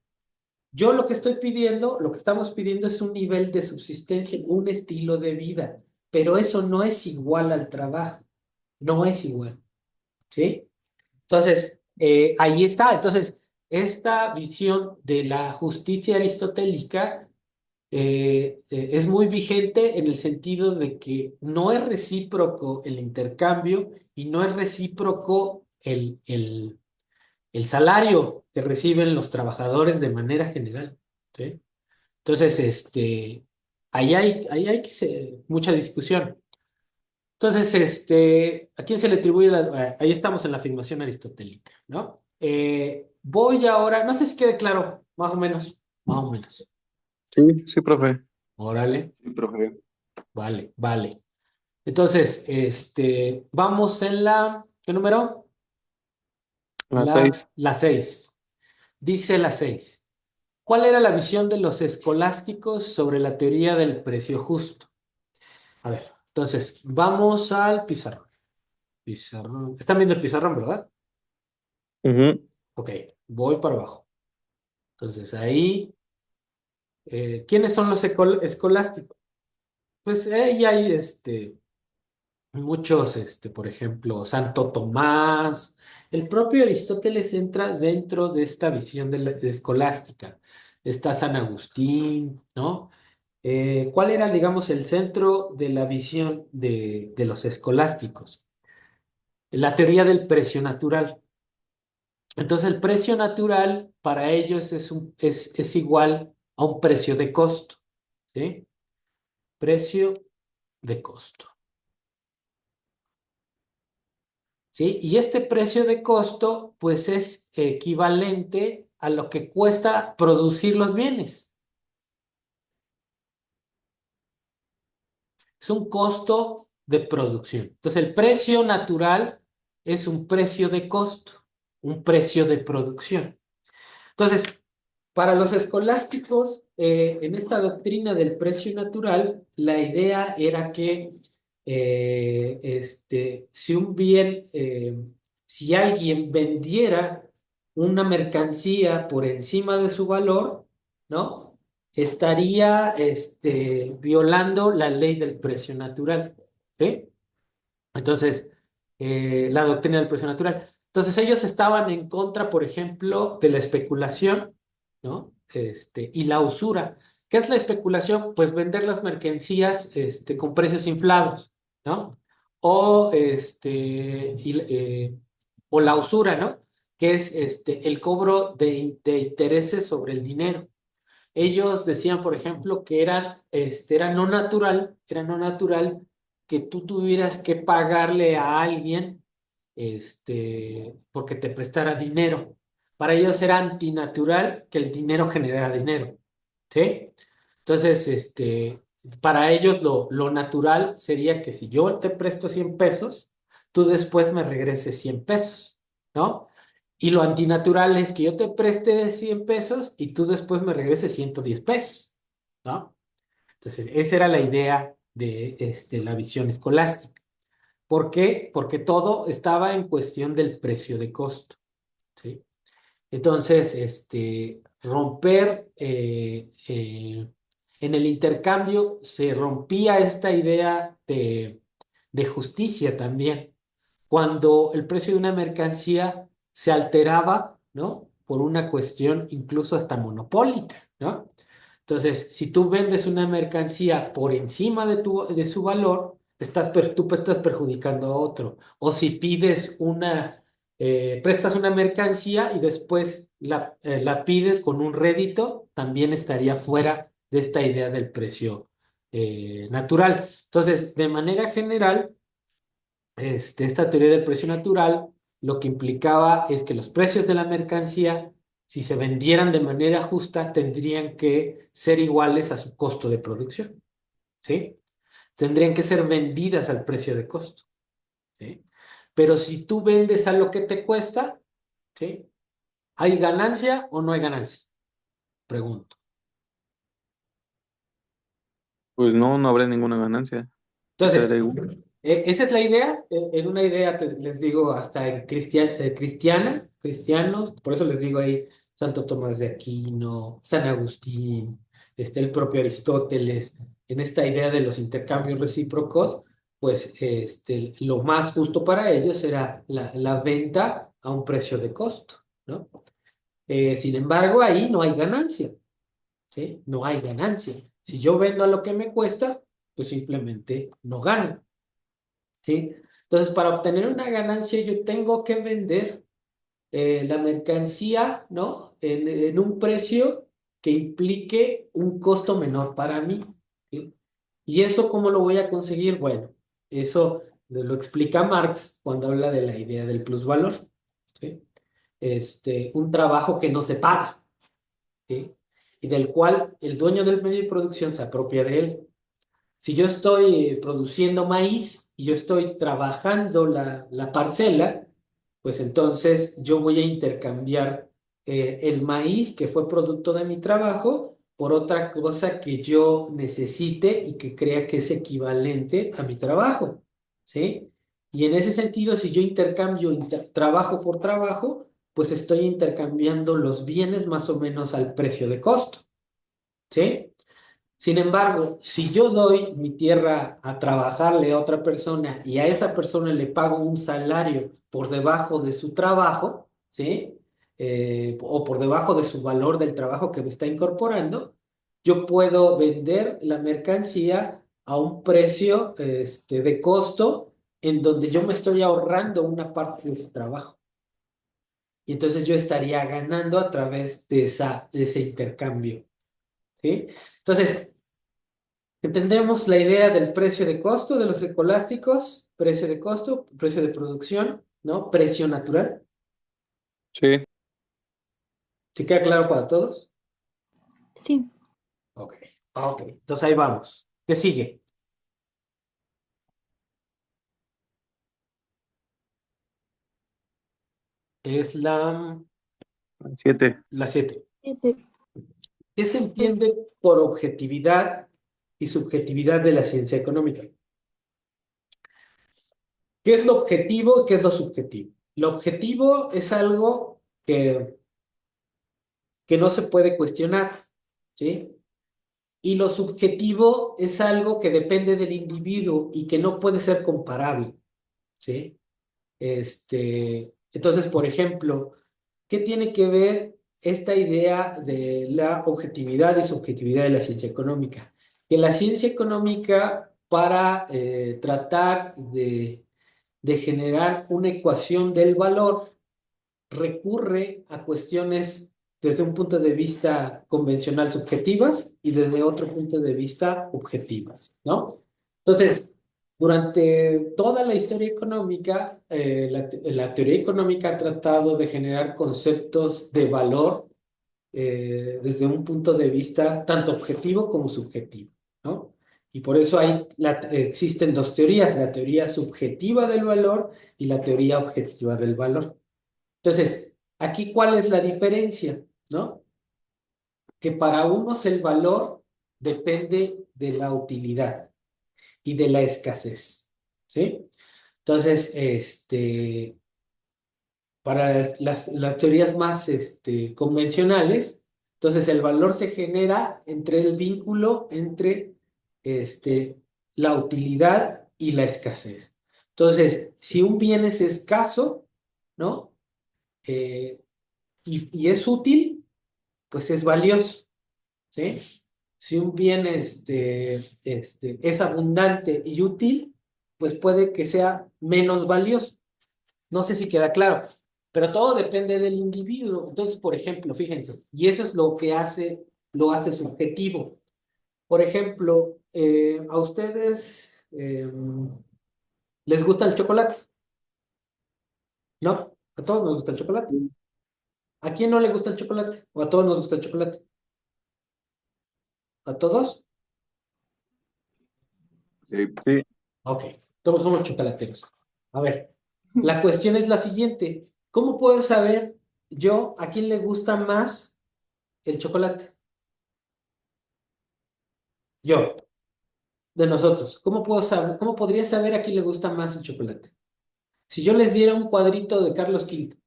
yo lo que estoy pidiendo, lo que estamos pidiendo es un nivel de subsistencia, un estilo de vida, pero eso no es igual al trabajo, no es igual, ¿sí? Entonces, ahí está. Entonces, esta visión de la justicia aristotélica es muy vigente en el sentido de que no es recíproco el intercambio y no es recíproco el salario que reciben los trabajadores de manera general, ¿sí? Entonces, ahí hay mucha discusión. Entonces, ¿a quién se le atribuye ahí estamos en la afirmación aristotélica, ¿no? Voy ahora, no sé si quede claro, más o menos, más o menos. Sí, sí, profe. Órale, Sí, profe. vale, vale. Entonces, vamos en ¿qué número? Las 6. La 6. Dice la 6. ¿Cuál era la visión de los escolásticos sobre la teoría del precio justo? A ver, entonces, vamos al pizarrón. Pizarrón. Están viendo el pizarrón, ¿verdad? Ok, voy para abajo. Entonces, ahí, ¿quiénes son los escolásticos? Pues ahí hay muchos, por ejemplo, Santo Tomás. El propio Aristóteles entra dentro de esta visión de escolástica. Está San Agustín, ¿no? ¿Cuál era, digamos, el centro de la visión de los escolásticos? La teoría del precio natural. Entonces, el precio natural para ellos es igual a un precio de costo, ¿sí? Precio de costo, ¿sí? Y este precio de costo, pues es equivalente a lo que cuesta producir los bienes. Es un costo de producción. Entonces, el precio natural es un precio de costo, un precio de producción. Entonces, para los escolásticos, en esta doctrina del precio natural, la idea era que si un bien, si alguien vendiera una mercancía por encima de su valor, ¿no? Estaría violando la ley del precio natural, ¿sí? Entonces, la doctrina del precio natural. Entonces, ellos estaban en contra, por ejemplo, de la especulación, ¿no? Y la usura. ¿Qué es la especulación? Pues vender las mercancías, con precios inflados, ¿no? O, o la usura, ¿no? Que es, el cobro de intereses sobre el dinero. Ellos decían, por ejemplo, que era no natural que tú tuvieras que pagarle a alguien, porque te prestara dinero. Para ellos era antinatural que el dinero generara dinero, ¿sí? Entonces, para ellos lo natural sería que si yo te presto 100 pesos, tú después me regreses 100 pesos, ¿no? Y lo antinatural es que yo te preste 100 pesos y tú después me regreses 110 pesos, ¿no? Entonces, esa era la idea de la visión escolástica. ¿Por qué? Porque todo estaba en cuestión del precio de costo, ¿sí? Entonces, romper En el intercambio se rompía esta idea de justicia también. Cuando el precio de una mercancía se alteraba, ¿no? Por una cuestión incluso hasta monopólica, ¿no? Entonces, si tú vendes una mercancía por encima de su valor, tú estás perjudicando a otro. O si prestas una mercancía y después la pides con un rédito, también estaría fuera de esta idea del precio natural. Entonces, de manera general, esta teoría del precio natural lo que implicaba es que los precios de la mercancía, si se vendieran de manera justa, tendrían que ser iguales a su costo de producción, ¿sí? Tendrían que ser vendidas al precio de costo, ¿sí? Pero si tú vendes a lo que te cuesta, ¿sí? ¿Hay ganancia o no hay ganancia? Pregunto. Pues no, no habrá ninguna ganancia. Te Entonces, quedaría igual. esa es la idea. En una idea les digo hasta en cristianos, por eso les digo ahí Santo Tomás de Aquino, San Agustín, el propio Aristóteles, en esta idea de los intercambios recíprocos, pues lo más justo para ellos era la venta a un precio de costo, ¿no? Sin embargo, ahí no hay ganancia, ¿sí? No hay ganancia. Si yo vendo a lo que me cuesta, pues simplemente no gano. ¿Sí? Entonces, para obtener una ganancia, yo tengo que vender la mercancía, ¿no? En un precio que implique un costo menor para mí, ¿sí? ¿Y eso cómo lo voy a conseguir? Bueno, eso lo explica Marx cuando habla de la idea del plusvalor, ¿sí? Un trabajo que no se paga, ¿sí? Y del cual el dueño del medio de producción se apropia de él. Si yo estoy produciendo maíz y yo estoy trabajando la parcela, pues entonces yo voy a intercambiar el maíz que fue producto de mi trabajo por otra cosa que yo necesite y que crea que es equivalente a mi trabajo, ¿sí? Y en ese sentido, si yo intercambio trabajo por trabajo, pues estoy intercambiando los bienes más o menos al precio de costo, ¿sí? Sin embargo, si yo doy mi tierra a trabajarle a otra persona y a esa persona le pago un salario por debajo de su trabajo, ¿sí? O por debajo de su valor del trabajo que me está incorporando, yo puedo vender la mercancía a un precio de costo en donde yo me estoy ahorrando una parte de ese trabajo. Y entonces yo estaría ganando a través de ese intercambio, ¿sí? Entonces, entendemos la idea del precio de costo de los escolásticos, precio de costo, precio de producción, ¿no? Precio natural. Sí. ¿Sí queda claro para todos? Sí, Ok, ok. Entonces ahí vamos. ¿Qué sigue? Es Siete. la 7. siete. ¿Qué se entiende por objetividad y subjetividad de la ciencia económica? ¿Qué es lo objetivo y qué es lo subjetivo? Lo objetivo es algo que no se puede cuestionar, ¿sí? Y lo subjetivo es algo que depende del individuo y que no puede ser comparable, ¿sí? Entonces, por ejemplo, ¿qué tiene que ver esta idea de la objetividad y subjetividad de la ciencia económica? Que la ciencia económica, para tratar de generar una ecuación del valor, recurre a cuestiones desde un punto de vista convencional subjetivas y desde otro punto de vista objetivas, ¿no? Entonces, durante toda la historia económica, la teoría económica ha tratado de generar conceptos de valor desde un punto de vista tanto objetivo como subjetivo, ¿no? Y por eso existen dos teorías, la teoría subjetiva del valor y la teoría objetiva del valor. Entonces, aquí, ¿cuál es la diferencia? ¿No? Que para unos el valor depende de la utilidad y de la escasez, ¿sí? Entonces, para las teorías más convencionales, Entonces, el valor se genera entre el vínculo entre la utilidad y la escasez. Entonces, si un bien es escaso, ¿no? Y es útil, pues es valioso, ¿sí? Si un bien es abundante y útil, pues puede que sea menos valioso. No sé si queda claro, pero todo depende del individuo. Entonces, por ejemplo, fíjense, y eso es lo hace subjetivo. Por ejemplo, ¿a ustedes les gusta el chocolate? ¿No? A todos nos gusta el chocolate. ¿A quién no le gusta el chocolate? ¿O a todos nos gusta el chocolate? ¿A todos? Sí, Sí, Ok, todos somos chocolateros. A ver, la cuestión es la siguiente. ¿Cómo puedo saber yo a quién le gusta más el chocolate? Yo, de nosotros. ¿Cómo puedo saber, cómo podría saber a quién le gusta más el chocolate? Si yo les diera un cuadrito de Carlos Quinto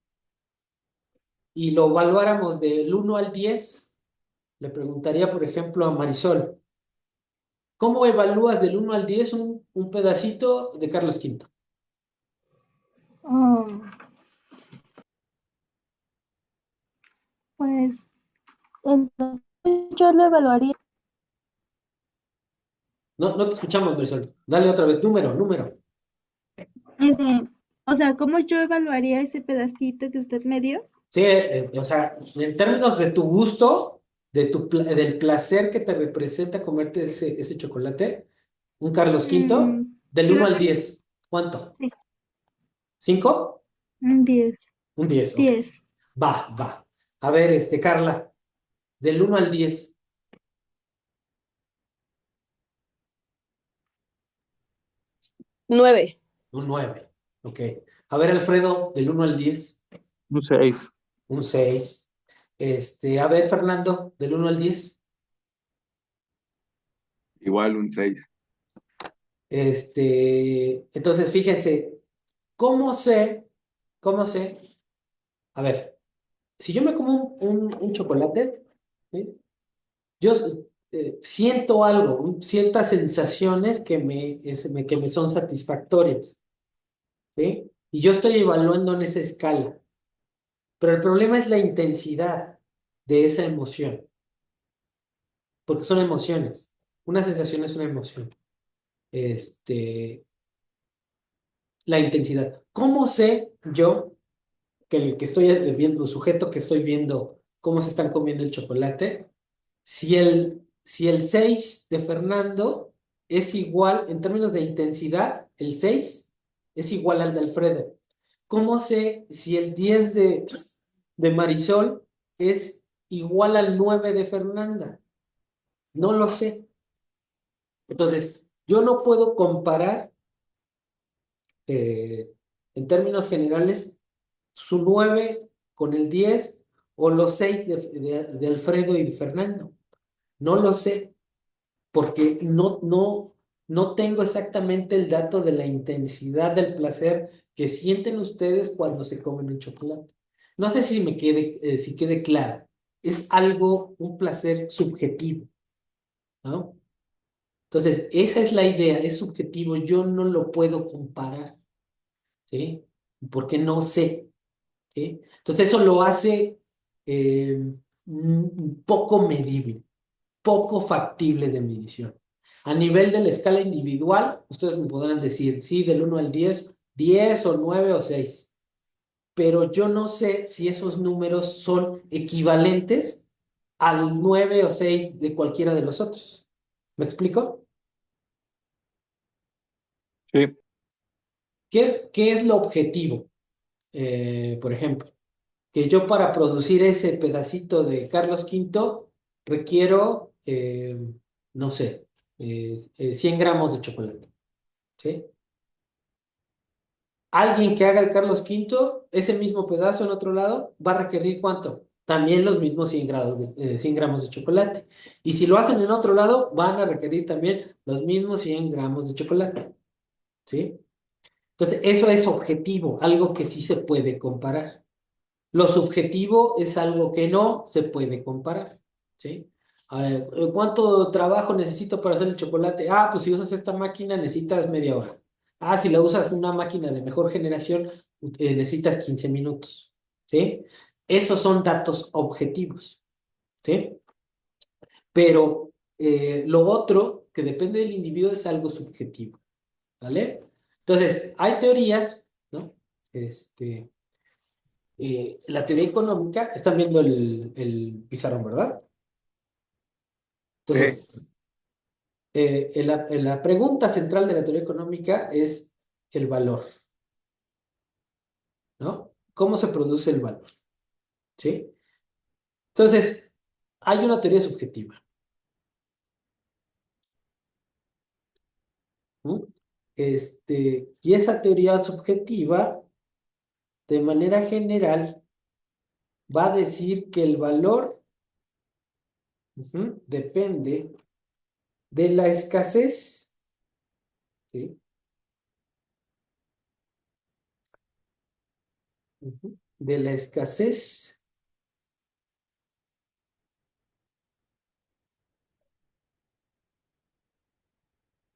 y lo evaluáramos del 1 al 10, le preguntaría, por ejemplo, a Marisol, ¿cómo evalúas del 1 al 10 un pedacito de Carlos Quinto? Oh, pues entonces yo lo evaluaría. No, no te escuchamos, Marisol. Dale otra vez, número. Este, o sea, ¿cómo yo evaluaría ese pedacito que usted me dio? Sí, o sea, en términos de tu gusto, del placer que te representa comerte ese chocolate, un Carlos Quinto, del uno Creo al que 10, ¿cuánto? sí, ¿5? un 10. Un 10, ok. 10. Va. A ver, Carla, del 1 al 10, 9. un 9, ok. A ver, Alfredo, del 1 al 10, un 6. un 6. A ver, Fernando, del 1 al 10. igual un 6. Entonces, fíjense, ¿cómo sé? ¿Cómo sé? A ver, si yo me como un chocolate, ¿sí? Yo siento algo, ciertas sensaciones que me son satisfactorias, ¿sí? Y yo estoy evaluando en esa escala. Pero el problema es la intensidad de esa emoción, porque son emociones. Una sensación es una emoción. Este, la intensidad. ¿Cómo sé yo que el que estoy viendo, el sujeto que estoy viendo cómo se están comiendo el chocolate, si el 6 de Fernando es igual, en términos de intensidad, el 6 es igual al de Alfredo? ¿Cómo sé si el 10 de Marisol es igual al 9 de Fernanda? No lo sé. Entonces, yo no puedo comparar, eh, en términos generales, su 9 con el 10 o los 6 de Alfredo y de Fernando. No lo sé, porque no tengo exactamente el dato de la intensidad del placer que sienten ustedes cuando se comen un chocolate. No sé si quede claro. Es algo, un placer subjetivo, ¿no? Entonces, esa es la idea, es subjetivo, yo no lo puedo comparar, ¿sí? Porque no sé, ¿sí? Entonces, eso lo hace eh, poco medible, poco factible de medición. A nivel de la escala individual, ustedes me podrán decir, sí, del 1 al 10, 10 o 9 o 6, pero yo no sé si esos números son equivalentes al 9 o 6 de cualquiera de los otros. ¿Me explico? Sí, ¿Qué es lo objetivo? Por ejemplo, que yo para producir ese pedacito de Carlos Quinto requiero, no sé, 100 gramos de chocolate, ¿sí? Alguien que haga el Carlos Quinto, ese mismo pedazo en otro lado, va a requerir ¿cuánto? También los mismos 100 gramos de chocolate. Y si lo hacen en otro lado, van a requerir también los mismos 100 gramos de chocolate, ¿sí? Entonces, eso es objetivo, algo que sí se puede comparar. Lo subjetivo es algo que no se puede comparar. ¿sí? ¿Cuánto trabajo necesito para hacer el chocolate? Ah, pues si usas esta máquina necesitas media hora. Ah, si la usas una máquina de mejor generación, necesitas 15 minutos, ¿sí? Esos son datos objetivos, ¿sí? Pero lo otro, que depende del individuo, es algo subjetivo, ¿vale? Entonces, hay teorías, ¿no? La teoría económica, están viendo el pizarrón, ¿verdad? Sí. Entonces, la pregunta central de la teoría económica es el valor, ¿no? ¿Cómo se produce el valor? ¿Sí? Entonces, hay una teoría subjetiva. ¿Mm? Y esa teoría subjetiva, de manera general, va a decir que el valor depende de la escasez, ¿sí? De la escasez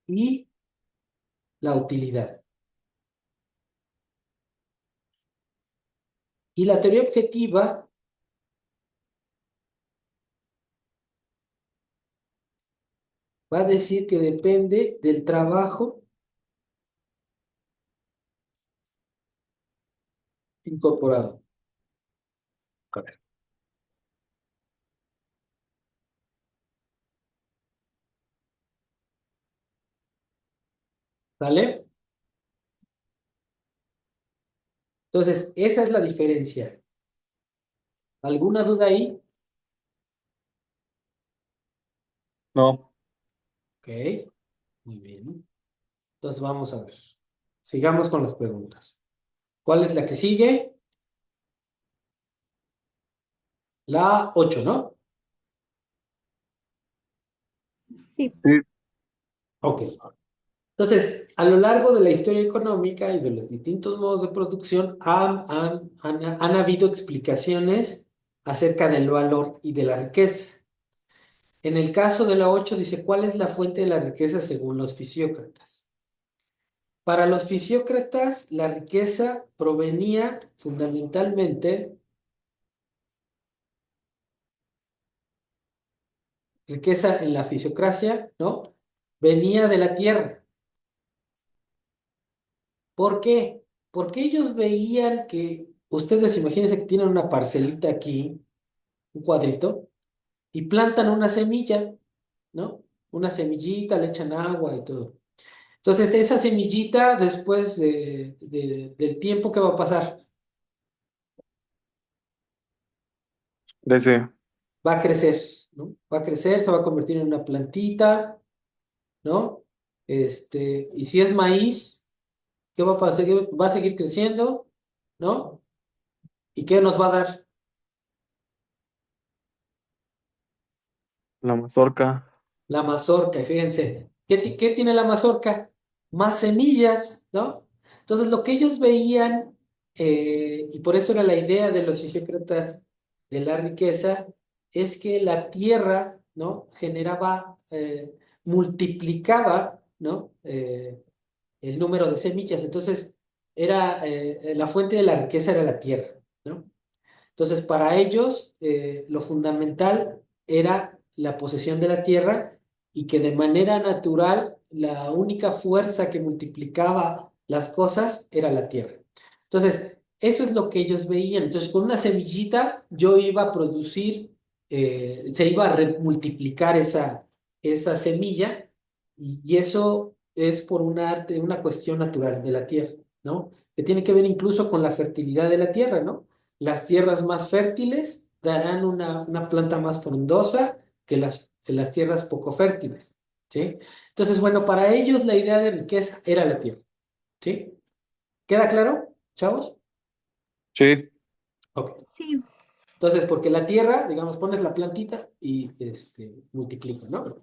y la utilidad. Y la teoría objetiva va a decir que depende del trabajo incorporado. ¿Vale? Entonces, esa es la diferencia. ¿Alguna duda ahí? No. Ok, muy bien. Entonces vamos a ver. Sigamos con las preguntas. ¿Cuál es la que sigue? La 8, ¿no? Sí, Sí. Ok. Entonces, a lo largo de la historia económica y de los distintos modos de producción, han habido explicaciones acerca del valor y de la riqueza. En el caso de la 8 dice, ¿cuál es la fuente de la riqueza según los fisiócratas? Para los fisiócratas, la riqueza provenía fundamentalmente, riqueza en la fisiocracia, ¿no? Venía de la tierra. ¿Por qué? Porque ellos veían que, ustedes imagínense que tienen una parcelita aquí, un cuadrito, y plantan una semilla, ¿no? Una semillita, le echan agua y todo. Entonces, esa semillita, después del tiempo, ¿qué va a pasar? Ese. Va a crecer, ¿no? Va a crecer, se va a convertir en una plantita, ¿no? Y si es maíz, ¿qué va a pasar? Va a seguir creciendo, ¿no? ¿Y qué nos va a dar? La mazorca. La mazorca, y fíjense, ¿qué tiene la mazorca? Más semillas, ¿no? Entonces, lo que ellos veían, y por eso era la idea de los fisiócratas de la riqueza, es que la tierra, ¿no? Generaba, multiplicaba, ¿no? El número de semillas. Entonces, la fuente de la riqueza era la tierra, ¿no? Entonces, para ellos, lo fundamental era la posesión de la tierra y que de manera natural la única fuerza que multiplicaba las cosas era la tierra. Entonces, eso es lo que ellos veían. Entonces, con una semillita yo iba a producir, se iba a multiplicar esa semilla y eso es por una cuestión natural de la tierra, ¿no? Que tiene que ver incluso con la fertilidad de la tierra, ¿no? Las tierras más fértiles darán una planta más frondosa que las tierras poco fértiles, ¿sí? Entonces, bueno, para ellos la idea de riqueza era la tierra, ¿sí? ¿Queda claro, chavos? Sí. Ok. sí, Entonces, porque la tierra, digamos, pones la plantita y multiplica, ¿no?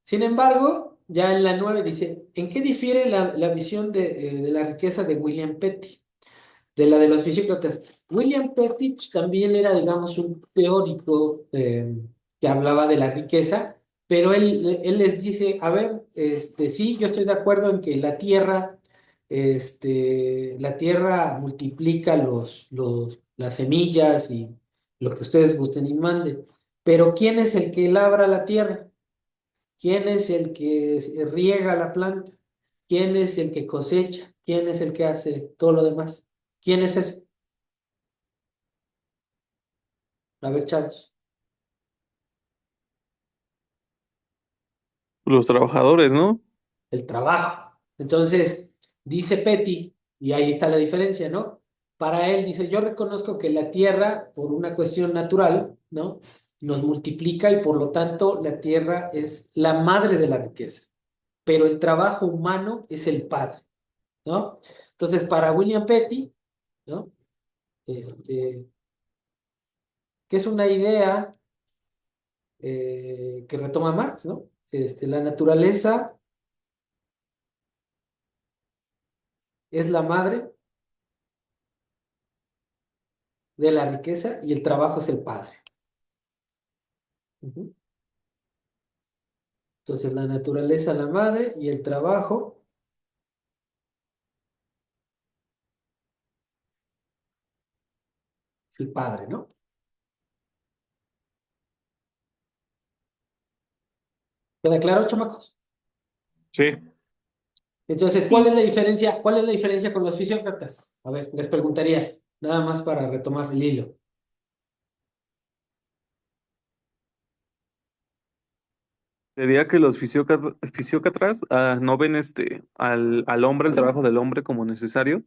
Sin embargo, ya en la 9 dice, ¿en qué difiere la visión de la riqueza de William Petty? De la de los fisiócratas. William Petty también era, digamos, un teórico que hablaba de la riqueza, pero él les dice, a ver, sí, yo estoy de acuerdo en que la tierra multiplica las semillas y lo que ustedes gusten y manden, pero ¿quién es el que labra la tierra? ¿Quién es el que riega la planta? ¿Quién es el que cosecha? ¿Quién es el que hace todo lo demás? ¿Quién es eso? A ver, chavos. Los trabajadores, ¿no? El trabajo. Entonces, dice Petty, y ahí está la diferencia, ¿no? Para él dice, yo reconozco que la tierra, por una cuestión natural, ¿no? Nos multiplica y por lo tanto la tierra es la madre de la riqueza, pero el trabajo humano es el padre, ¿no? Entonces, para William Petty, ¿no? Que es una idea que retoma Marx, ¿no? La naturaleza es la madre de la riqueza y el trabajo es el padre. Ujú. Entonces, la naturaleza la madre y el trabajo es el padre, ¿no? ¿Queda claro, chamacos? Sí. Entonces, ¿cuál es Sí, la diferencia? ¿Cuál es la diferencia con los fisiócratas? A ver, les preguntaría, nada más para retomar el hilo. Sería que los fisiócratas no ven al hombre, el trabajo del hombre como necesario,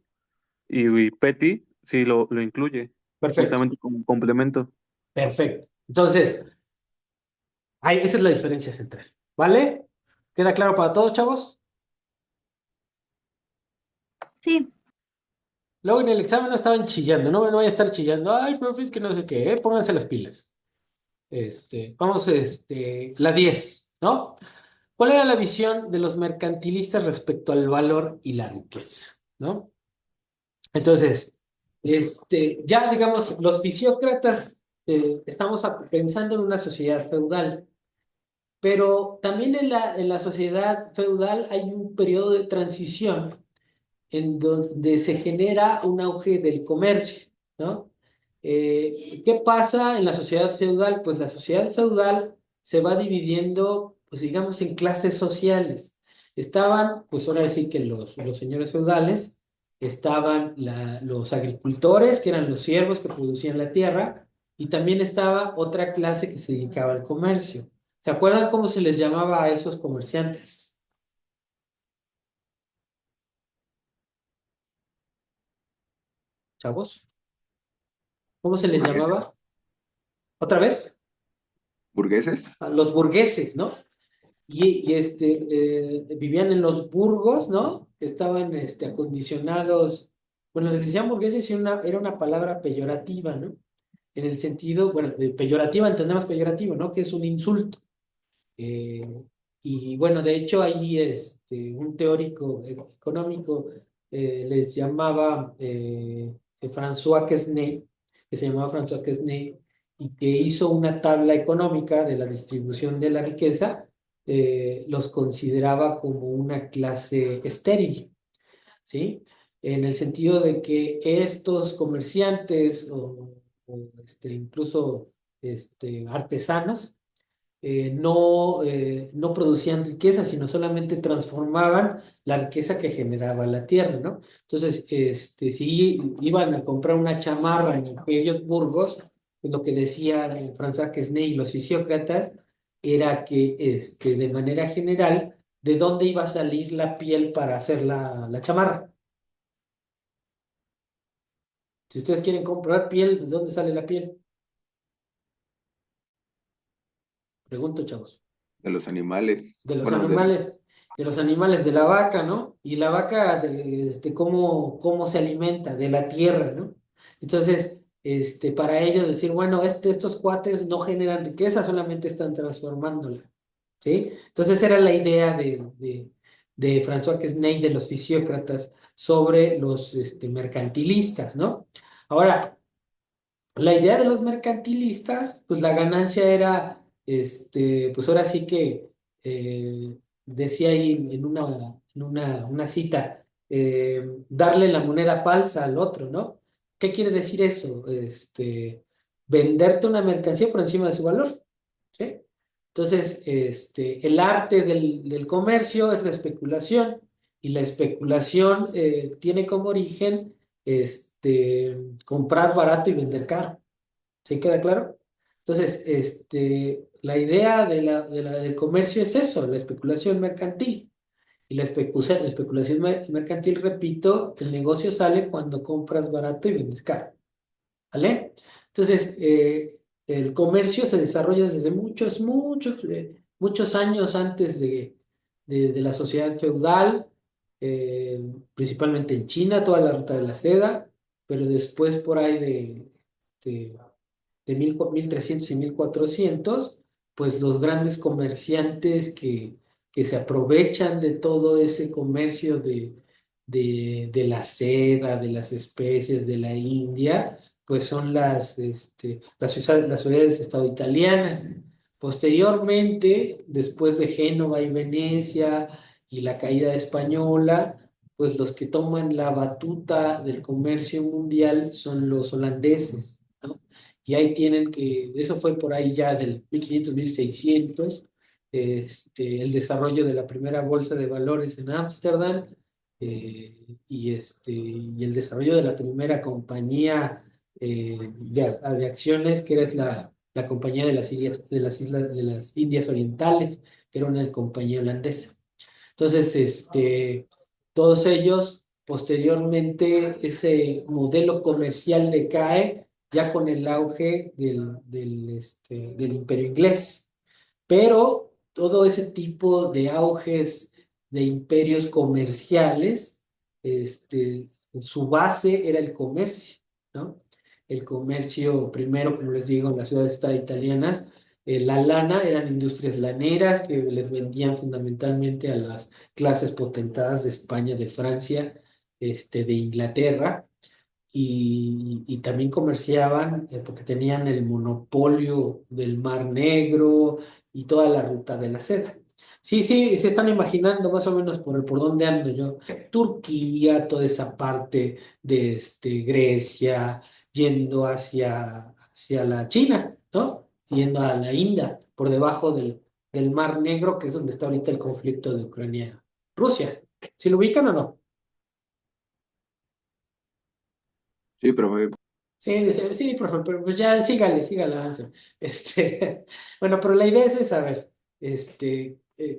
y Petty sí lo incluye, Perfecto, justamente como un complemento. perfecto. Entonces, esa es la diferencia central, ¿vale? ¿Queda claro para todos, chavos? sí, Luego en el examen no estaban chillando, no me voy a estar chillando, ay, profe, es que no sé qué, pónganse las pilas. Vamos, la 10, ¿no? ¿Cuál era la visión de los mercantilistas respecto al valor y la riqueza? ¿No? Entonces, ya digamos, los fisiócratas estamos pensando en una sociedad feudal, pero también en la sociedad feudal hay un periodo de transición en donde se genera un auge del comercio, ¿no? ¿Qué pasa en la sociedad feudal? Pues la sociedad feudal se va dividiendo, pues digamos, en clases sociales. Estaban, pues ahora decir que los señores feudales, estaban los agricultores, que eran los siervos que producían la tierra, y también estaba otra clase que se dedicaba al comercio. ¿Se acuerdan cómo se les llamaba a esos comerciantes, chavos? ¿Cómo se les Burgueses. llamaba? ¿Otra vez? ¿Burgueses? A los burgueses, ¿no? Vivían en los burgos, ¿no? Estaban acondicionados, bueno, les decían burgueses y era una palabra peyorativa, ¿no? En el sentido, bueno, de peyorativa entendemos peyorativo, ¿no? Que es un insulto. Eh, y bueno, de hecho, ahí un teórico económico les llamaba François Quesnay, que se llamaba François Quesnay, y que hizo una tabla económica de la distribución de la riqueza, los consideraba como una clase estéril, ¿sí? En el sentido de que estos comerciantes o incluso artesanos, no producían riqueza, sino solamente transformaban la riqueza que generaba la tierra, ¿no? Entonces, si iban a comprar una chamarra en aquellos burgos, pues lo que decía François Quesnay y los fisiócratas era que, de manera general, ¿de dónde iba a salir la piel para hacer la chamarra? Si ustedes quieren comprar piel, ¿de dónde sale la piel? Pregunto, chavos. De los animales. de los Bueno, animales, de los animales de la vaca, ¿no? Y la vaca, cómo se alimenta, de la tierra, ¿no? Entonces, para ellos decir, bueno, estos cuates no generan riqueza, solamente están transformándola, ¿sí? Entonces, era la idea de François Quesnay, de los fisiócratas, sobre los mercantilistas, ¿no? Ahora, la idea de los mercantilistas, pues la ganancia era pues ahora sí que decía ahí en una cita, darle la moneda falsa al otro, ¿no? ¿Qué quiere decir eso? Venderte una mercancía por encima de su valor, ¿sí? Entonces, el arte del comercio es la especulación y la especulación tiene como origen comprar barato y vender caro. ¿Sí queda claro? Entonces, la idea del comercio es eso, la especulación mercantil. Y la especulación mercantil, repito, el negocio sale cuando compras barato y vendes caro. ¿Vale? Entonces, el comercio se desarrolla desde muchos años antes de la sociedad feudal, principalmente en China, toda la ruta de la seda, pero después por ahí de, de 1300 y 1400, pues los grandes comerciantes que se aprovechan de todo ese comercio de la seda, de las especies de la India, pues son las ciudades italianas. Posteriormente, después de Génova y Venecia y la caída española, pues los que toman la batuta del comercio mundial son los holandeses, ¿no? Y ahí tienen eso fue por ahí ya del 1500, 1600, el desarrollo de la primera bolsa de valores en Ámsterdam, y el desarrollo de la primera compañía de acciones, que era la compañía de las Indias Orientales, que era una compañía holandesa. Entonces, todos ellos, posteriormente, ese modelo comercial decae ya con el auge del Imperio Inglés. Pero todo ese tipo de auges de imperios comerciales, su base era el comercio, ¿no? El comercio, primero, como les digo, en las ciudades italianas, la lana eran industrias laneras que les vendían fundamentalmente a las clases potentadas de España, de Francia, de Inglaterra, y también comerciaban porque tenían el monopolio del Mar Negro y toda la ruta de la seda. Sí, sí, se están imaginando más o menos por dónde ando yo. Turquía, toda esa parte de Grecia, yendo hacia la China, ¿no? Yendo a la India, por debajo del Mar Negro, que es donde está ahorita el conflicto de Ucrania-Rusia. ¿Sí lo ubican o no? Sí, pero Sí, sí, sí, profe, pero pues ya sígale, avance. Bueno, pero la idea es esa, a ver,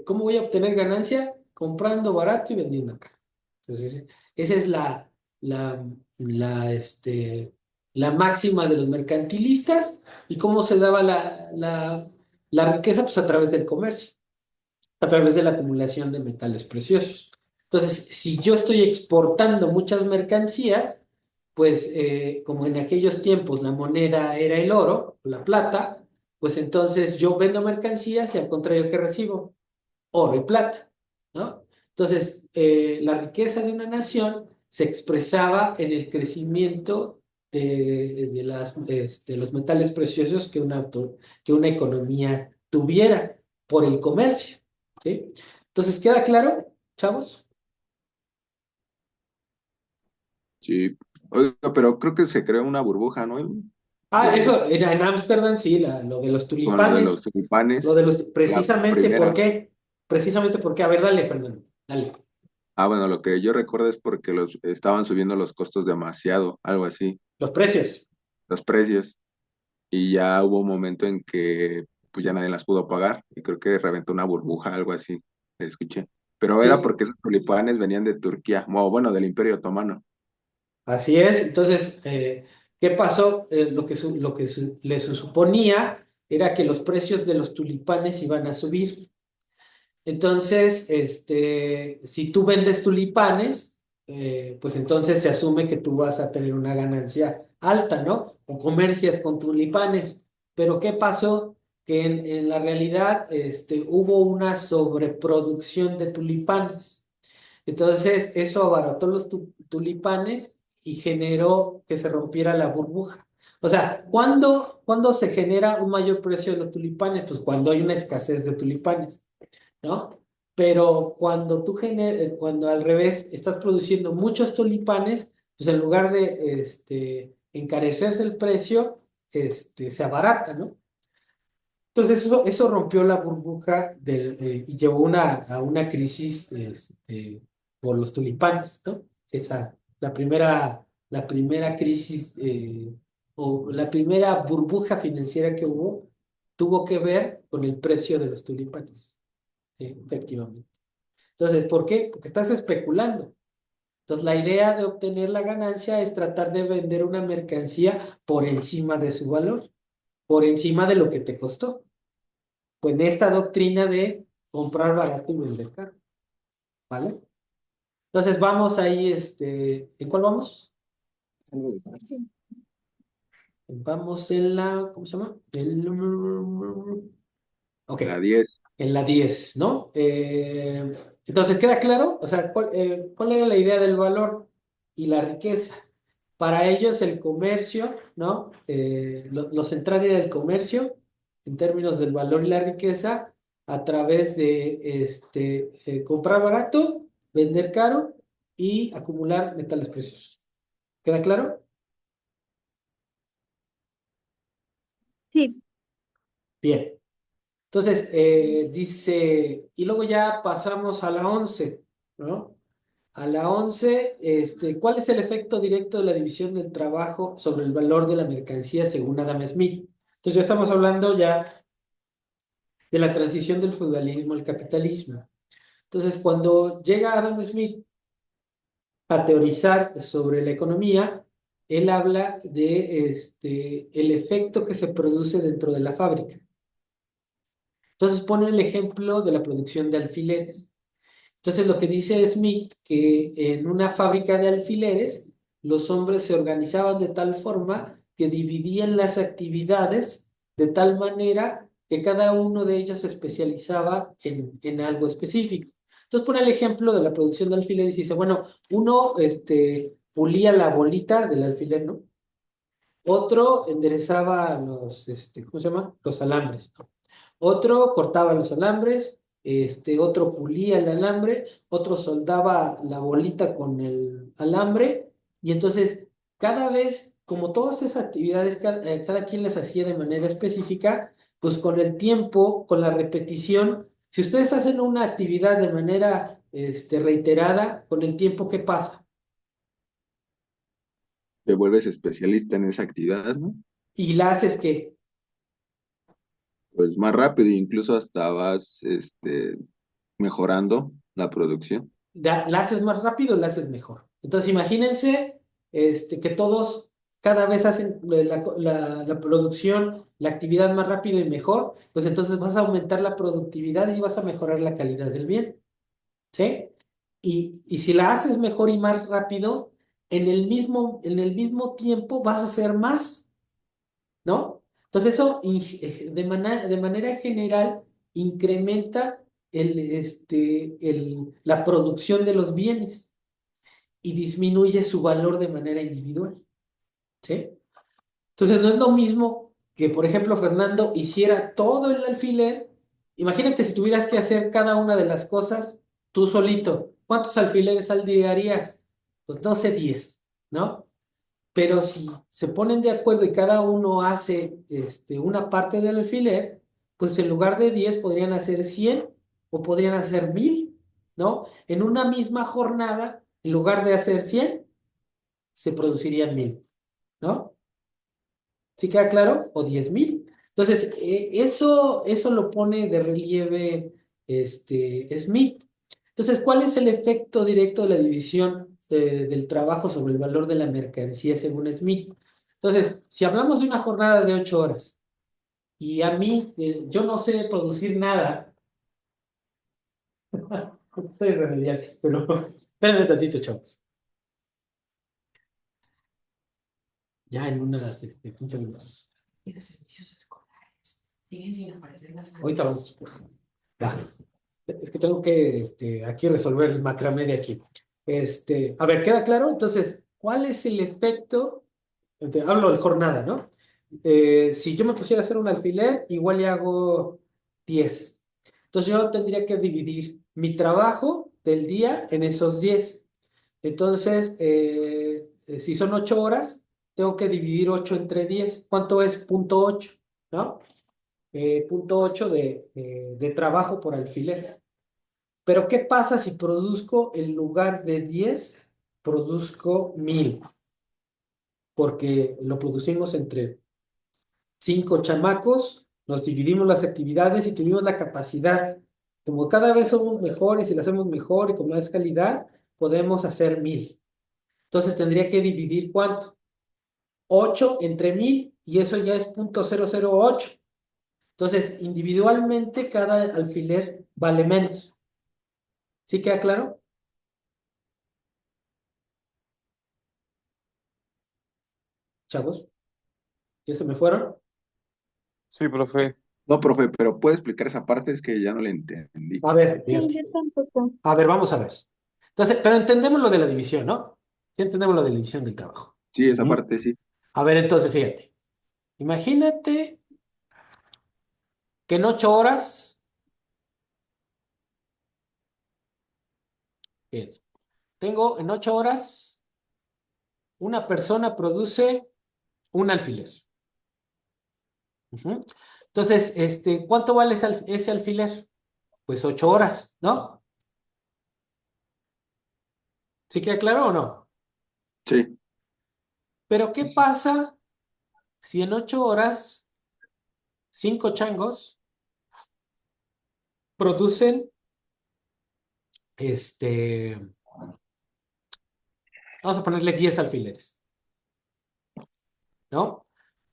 ¿cómo voy a obtener ganancia? Comprando barato y vendiendo acá. Entonces, esa es la, la máxima de los mercantilistas. ¿Y cómo se daba la riqueza? Pues a través del comercio, a través de la acumulación de metales preciosos. Entonces, si yo estoy exportando muchas mercancías, pues como en aquellos tiempos la moneda era el oro, la plata, pues entonces yo vendo mercancías y al contrario que recibo, oro y plata, ¿no? Entonces, la riqueza de una nación se expresaba en el crecimiento de los metales preciosos que una economía tuviera por el comercio, ¿sí? Entonces, ¿queda claro, chavos? sí. Oiga, pero creo que se creó una burbuja, ¿no? Ah, De, eso era en Ámsterdam, sí, lo de los con lo de los tulipanes, tulipanes, la precisamente, ¿por primera. qué? Precisamente, ¿por qué? A ver, dale, Fernando, dale. Ah, bueno, lo que yo recuerdo es porque los estaban subiendo los costos demasiado, algo así, Los precios. los precios, y ya hubo un momento en que pues ya nadie las pudo pagar, y creo que reventó una burbuja, algo así, escuché. Pero era Sí, porque los tulipanes venían de Turquía, o bueno, del Imperio Otomano. así es. Entonces, ¿qué pasó? Le suponía era que los precios de los tulipanes iban a subir. Entonces, si tú vendes tulipanes, pues entonces se asume que tú vas a tener una ganancia alta, ¿no? O comercias con tulipanes. Pero ¿qué pasó? Que en la realidad hubo una sobreproducción de tulipanes. Entonces, eso abarató los tulipanes y generó que se rompiera la burbuja. O sea, ¿cuándo se genera un mayor precio de los tulipanes? Pues cuando hay una escasez de tulipanes, ¿no? Pero cuando al revés estás produciendo muchos tulipanes, pues en lugar de encarecerse el precio, se abarata, ¿no? Entonces eso rompió la burbuja y llevó a una crisis por los tulipanes, ¿no? La primera crisis o la primera burbuja financiera que hubo tuvo que ver con el precio de los tulipanes, efectivamente. Entonces, ¿por qué? Porque estás especulando. Entonces, la idea de obtener la ganancia es tratar de vender una mercancía por encima de su valor, por encima de lo que te costó. Pues en esta doctrina de comprar barato y vender caro, ¿vale? Entonces vamos ahí, ¿en cuál vamos? Vamos en la, ¿cómo se llama? Ok, La 10. en la 10, ¿no? Entonces, ¿queda claro? O sea, ¿cuál era la idea del valor y la riqueza? Para ellos el comercio, ¿no? Lo central era el comercio en términos del valor y la riqueza a través de comprar barato, vender caro y acumular metales preciosos. ¿Queda claro? Sí, Bien. Entonces, dice, y luego ya pasamos a la 11, ¿no? A la 11, ¿cuál es el efecto directo de la división del trabajo sobre el valor de la mercancía según Adam Smith? Entonces ya estamos hablando ya de la transición del feudalismo al capitalismo. Entonces, cuando llega Adam Smith a teorizar sobre la economía, él habla de el efecto que se produce dentro de la fábrica. Entonces pone el ejemplo de la producción de alfileres. Entonces lo que dice Smith, que en una fábrica de alfileres, los hombres se organizaban de tal forma que dividían las actividades de tal manera que cada uno de ellos se especializaba en algo específico. Entonces pone el ejemplo de la producción de alfileres y dice, bueno, uno pulía la bolita del alfiler, ¿no? Otro enderezaba ¿cómo se llama? Los alambres, ¿no? Otro cortaba los alambres, otro pulía el alambre, otro soldaba la bolita con el alambre, y entonces cada vez, como todas esas actividades, cada quien las hacía de manera específica, pues con el tiempo, con la repetición, si ustedes hacen una actividad de manera reiterada, con el tiempo, ¿qué pasa? Te vuelves especialista en esa actividad, ¿no? Y la haces que Pues más rápido, incluso hasta vas mejorando la producción. la haces más rápido, la haces mejor. Entonces, imagínense que todos cada vez hacen la producción, la actividad más rápido y mejor, pues entonces vas a aumentar la productividad y vas a mejorar la calidad del bien, ¿sí? Y si la haces mejor y más rápido, en el mismo tiempo vas a hacer más, ¿no? Entonces eso de manera general incrementa la producción de los bienes y disminuye su valor de manera individual, ¿sí? Entonces no es lo mismo que, por ejemplo, Fernando hiciera todo el alfiler. Imagínate si tuvieras que hacer cada una de las cosas tú solito. ¿Cuántos alfileres al día harías? Pues no sé, 10, ¿no? Pero si se ponen de acuerdo y cada uno hace una parte del alfiler, pues en lugar de 10 podrían hacer 100 o podrían hacer 1000, ¿no? En una misma jornada, en lugar de hacer 100, se producirían 1000, ¿no? ¿Sí queda claro? O 10,000. Entonces, eso lo pone de relieve Smith. Entonces, ¿cuál es el efecto directo de la división del trabajo sobre el valor de la mercancía según Smith? Entonces, si hablamos de una jornada de 8 horas y a mí, yo no sé producir nada, soy remediante, pero espérenme tantito, chavos. Ya en unas 15 minutos. De servicios escolares. Siguen sin aparecer las Ahorita antes. vamos. Va. Es que tengo que aquí resolver el macramé de aquí. A ver, ¿queda claro? Entonces, ¿cuál es el efecto Hablo de jornada, ¿no? Si yo me pusiera a hacer un alfiler, igual le hago 10. Entonces yo tendría que dividir mi trabajo del día en esos 10. Entonces, si son 8 horas, tengo que dividir 8 entre 10. ¿Cuánto es? Punto 8, ¿no? Punto 8 de trabajo por alfiler. Pero ¿qué pasa si produzco en lugar de 10, produzco 1000? Porque lo producimos entre 5 chamacos, nos dividimos las actividades y tuvimos la capacidad. Como cada vez somos mejores y lo hacemos mejor y con más calidad, podemos hacer 1000. Entonces tendría que dividir ¿cuánto? 8 entre 1000 y eso ya es 0.008. Entonces, individualmente cada alfiler vale menos. ¿Sí queda claro? Chavos, ¿ya se me fueron? Sí, profe. No, profe, pero ¿puede explicar esa parte? Es que ya no le entendí. A ver, Sí, yo fíjate. tampoco. A ver, vamos a ver. Entonces, pero entendemos lo de la división, ¿no? Sí entendemos lo de la división del trabajo. Sí, esa Ujú. parte sí. A ver, entonces, fíjate. Imagínate que en 8 horas, fíjate, tengo en 8 horas, una persona produce un alfiler. Ujú. Entonces, ¿cuánto vale ese alfiler? Pues 8 horas, ¿no? ¿Sí queda claro o no? Sí. Pero ¿qué pasa si en 8 horas 5 changos producen, este, vamos a ponerle 10 alfileres, ¿no?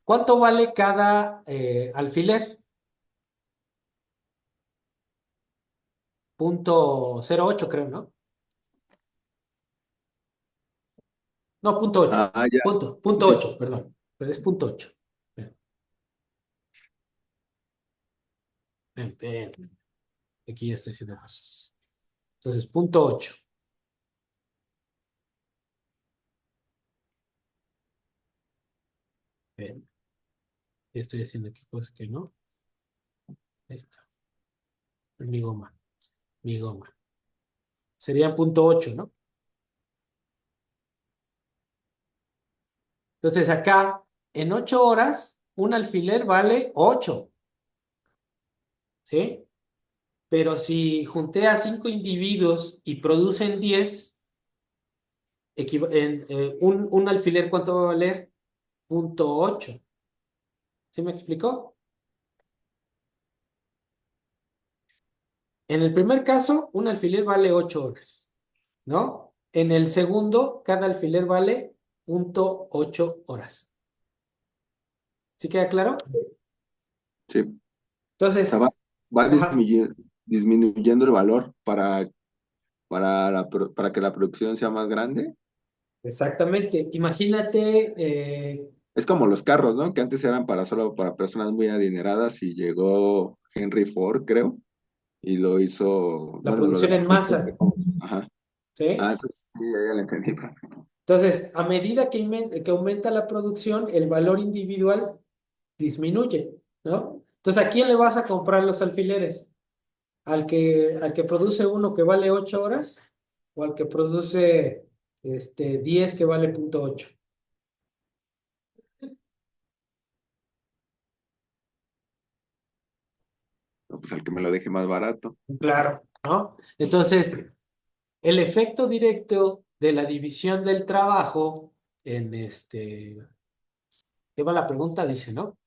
¿Cuánto vale cada alfiler? 0.08 creo, ¿no? No, punto 8. Ah, ya. Punto Sí. 8, perdón. Pero es punto 8. Ven, ven, ven. Aquí ya estoy haciendo cosas. Entonces, punto 8. Ven, ya estoy haciendo aquí cosas que no. Esto. Mi goma. Mi goma. Sería punto 8, ¿no? Entonces, acá, en 8 horas, un alfiler vale 8. ¿Sí? Pero si junté a 5 individuos y producen 10, un alfiler, ¿cuánto va a valer? Punto 8. ¿Sí me explicó? En el primer caso, un alfiler vale 8 horas, ¿no? En el segundo, cada alfiler vale punto 8 horas. ¿Sí queda claro? Sí. O sea, Entonces, va ajá, disminuyendo el valor para que la producción sea más grande. exactamente. Imagínate, Es como los carros, ¿no? Que antes eran para solo para personas muy adineradas y llegó Henry Ford, creo, y lo hizo, la bueno, lo producción en denominó masa, ajá. ¿sí? Entonces, sí, ya lo entendí, profe. Entonces, a medida que aumenta la producción, el valor individual disminuye, ¿no? Entonces, ¿a quién le vas a comprar los alfileres? ¿Al que produce uno que vale 8 horas o al que produce 10 que vale punto 8? No, pues al que me lo deje más barato. Claro, ¿no? Entonces, el efecto directo de la división del trabajo en ¿qué va la pregunta? Dice, ¿no?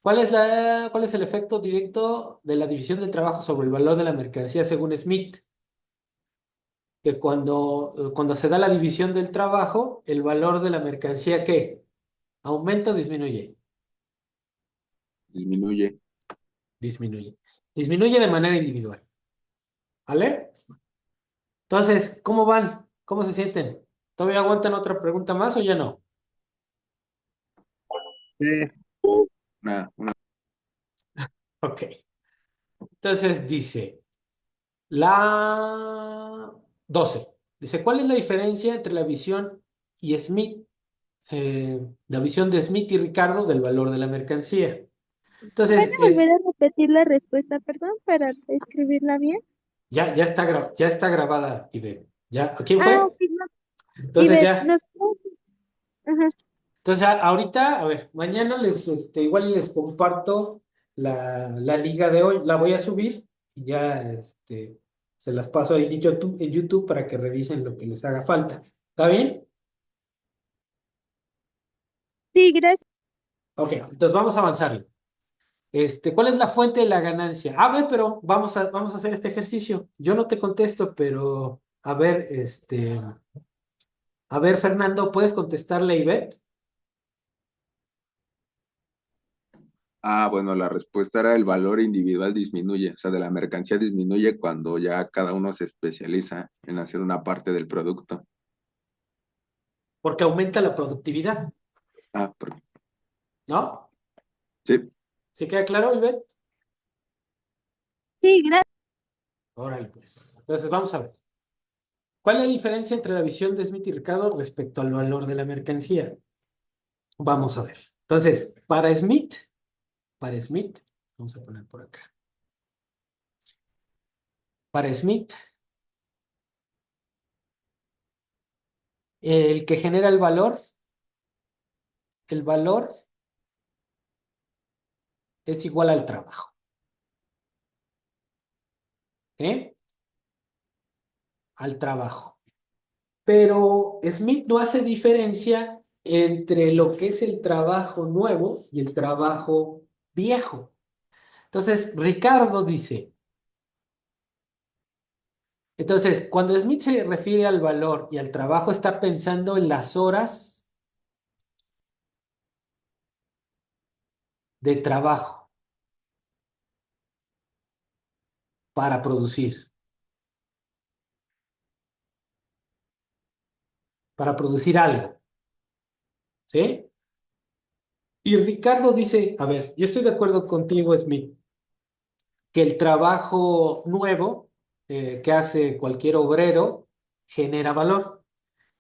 ¿Cuál es el efecto directo de la división del trabajo sobre el valor de la mercancía según Smith? Que cuando se da la división del trabajo, el valor de la mercancía, ¿qué? ¿Aumenta o disminuye? Disminuye. Disminuye. Disminuye de manera individual. ¿Vale? Entonces, ¿cómo van? ¿Cómo se sienten? ¿Todavía aguantan otra pregunta más o ya no? Sí. Una. Ok. Entonces dice, la 12. Dice, ¿cuál es la diferencia entre la visión y Smith? la visión de Smith y Ricardo del valor de la mercancía. Entonces, ¿Puede volver a repetir la respuesta, perdón, para escribirla bien? ya está grabada, Ivette. ¿Ya? ¿Quién Ah, fue? ok, no. Entonces Ivette, ya. Ajá. Entonces ahorita, a ver, mañana igual les comparto la liga de hoy. La voy a subir y ya se las paso ahí en YouTube para que revisen lo que les haga falta. ¿Está bien? Sí, gracias. Ok, entonces vamos a avanzar. ¿Cuál es la fuente de la ganancia? A ver, pero vamos a hacer este ejercicio. Yo no te contesto, pero a ver, Fernando, ¿puedes contestarle a Ivette? Ah, bueno, la respuesta era el valor individual disminuye, o sea, de la mercancía disminuye cuando ya cada uno se especializa en hacer una parte del producto. Porque aumenta la productividad, Ah, ¿no? sí. ¿Sí queda claro, Ivette? Sí, gracias. Órale, pues. Entonces, vamos a ver. ¿Cuál es la diferencia entre la visión de Smith y Ricardo respecto al valor de la mercancía? Vamos a ver. Entonces, para Smith, vamos a poner por acá. Para Smith, el que genera el valor es igual al trabajo. ¿Eh? Al trabajo. Pero Smith no hace diferencia entre lo que es el trabajo nuevo y el trabajo viejo. Entonces, Ricardo dice, entonces, cuando Smith se refiere al valor y al trabajo, está pensando en las horas de trabajo para producir algo, ¿sí? Y Ricardo dice, a ver, yo estoy de acuerdo contigo, Smith, que el trabajo nuevo que hace cualquier obrero genera valor.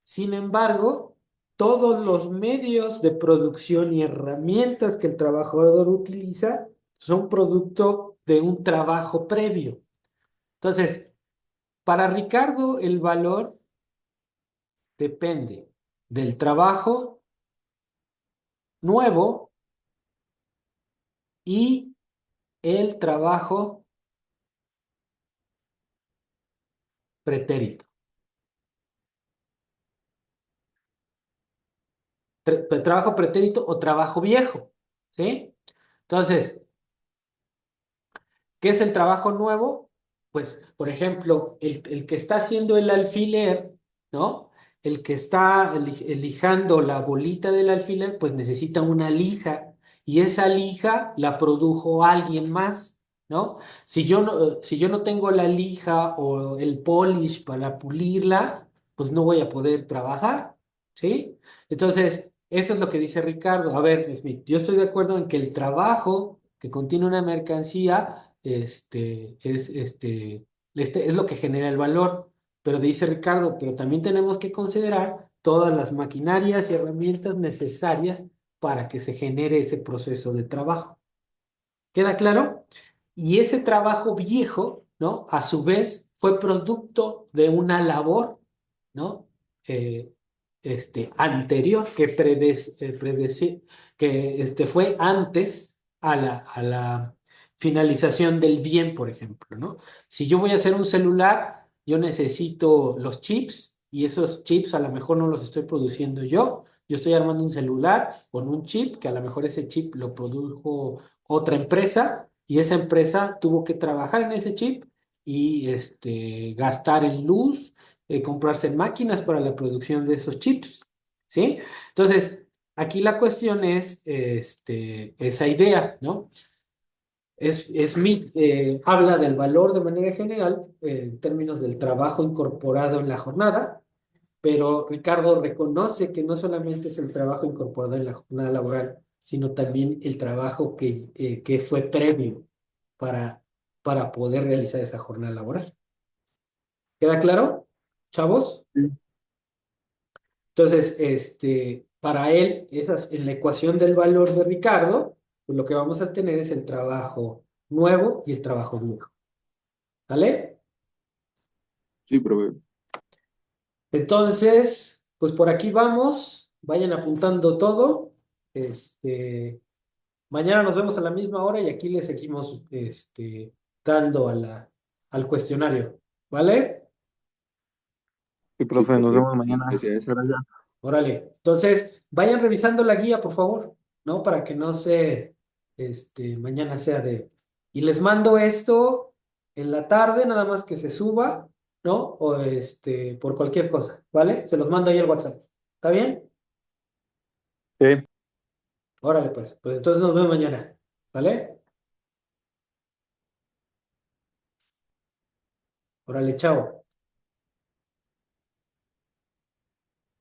Sin embargo, todos los medios de producción y herramientas que el trabajador utiliza son producto de un trabajo previo. Entonces, para Ricardo, el valor depende del trabajo nuevo y el trabajo pretérito. Trabajo pretérito o trabajo viejo, ¿sí? Entonces, ¿qué es el trabajo nuevo? Pues, por ejemplo, el que está haciendo el alfiler, ¿no? El que está lijando la bolita del alfiler, pues necesita una lija y esa lija la produjo alguien más, ¿no? Si yo no tengo la lija o el polish para pulirla, pues no voy a poder trabajar, ¿sí? Entonces, eso es lo que dice Ricardo. A ver, Smith, yo estoy de acuerdo en que el trabajo que contiene una mercancía es lo que genera el valor. Pero dice Ricardo, pero también tenemos que considerar todas las maquinarias y herramientas necesarias para que se genere ese proceso de trabajo. ¿Queda claro? Y ese trabajo viejo, ¿no? A su vez, fue producto de una labor, ¿no? Eh, Anterior que fue antes a la finalización del bien, por ejemplo, ¿no? Si yo voy a hacer un celular, yo necesito los chips y esos chips a lo mejor no los estoy produciendo yo. Yo estoy armando un celular con un chip que a lo mejor ese chip lo produjo otra empresa y esa empresa tuvo que trabajar en ese chip y gastar en luz, comprarse máquinas para la producción de esos chips, ¿sí? Entonces, aquí la cuestión es esa idea, ¿no? Smith habla del valor de manera general en términos del trabajo incorporado en la jornada, pero Ricardo reconoce que no solamente es el trabajo incorporado en la jornada laboral, sino también el trabajo que fue previo para, para poder realizar esa jornada laboral. ¿Queda claro, chavos? Sí. Entonces, para él, en la ecuación del valor de Ricardo, pues lo que vamos a tener es el trabajo nuevo y el trabajo viejo. ¿Vale? Sí, profe. Entonces, pues por aquí vamos. Vayan apuntando todo. Mañana nos vemos a la misma hora y aquí le seguimos dando al cuestionario. ¿Vale? Y Sí, profe, nos profe. vemos mañana. Gracias. Gracias. Órale. Entonces, vayan revisando la guía, por favor, ¿no? Para que no se, mañana sea de... Y les mando esto en la tarde, nada más que se suba, ¿no? O por cualquier cosa, ¿vale? Se los mando ahí al WhatsApp. ¿Está bien? Sí. Órale, pues entonces nos vemos mañana, ¿vale? Órale, chao.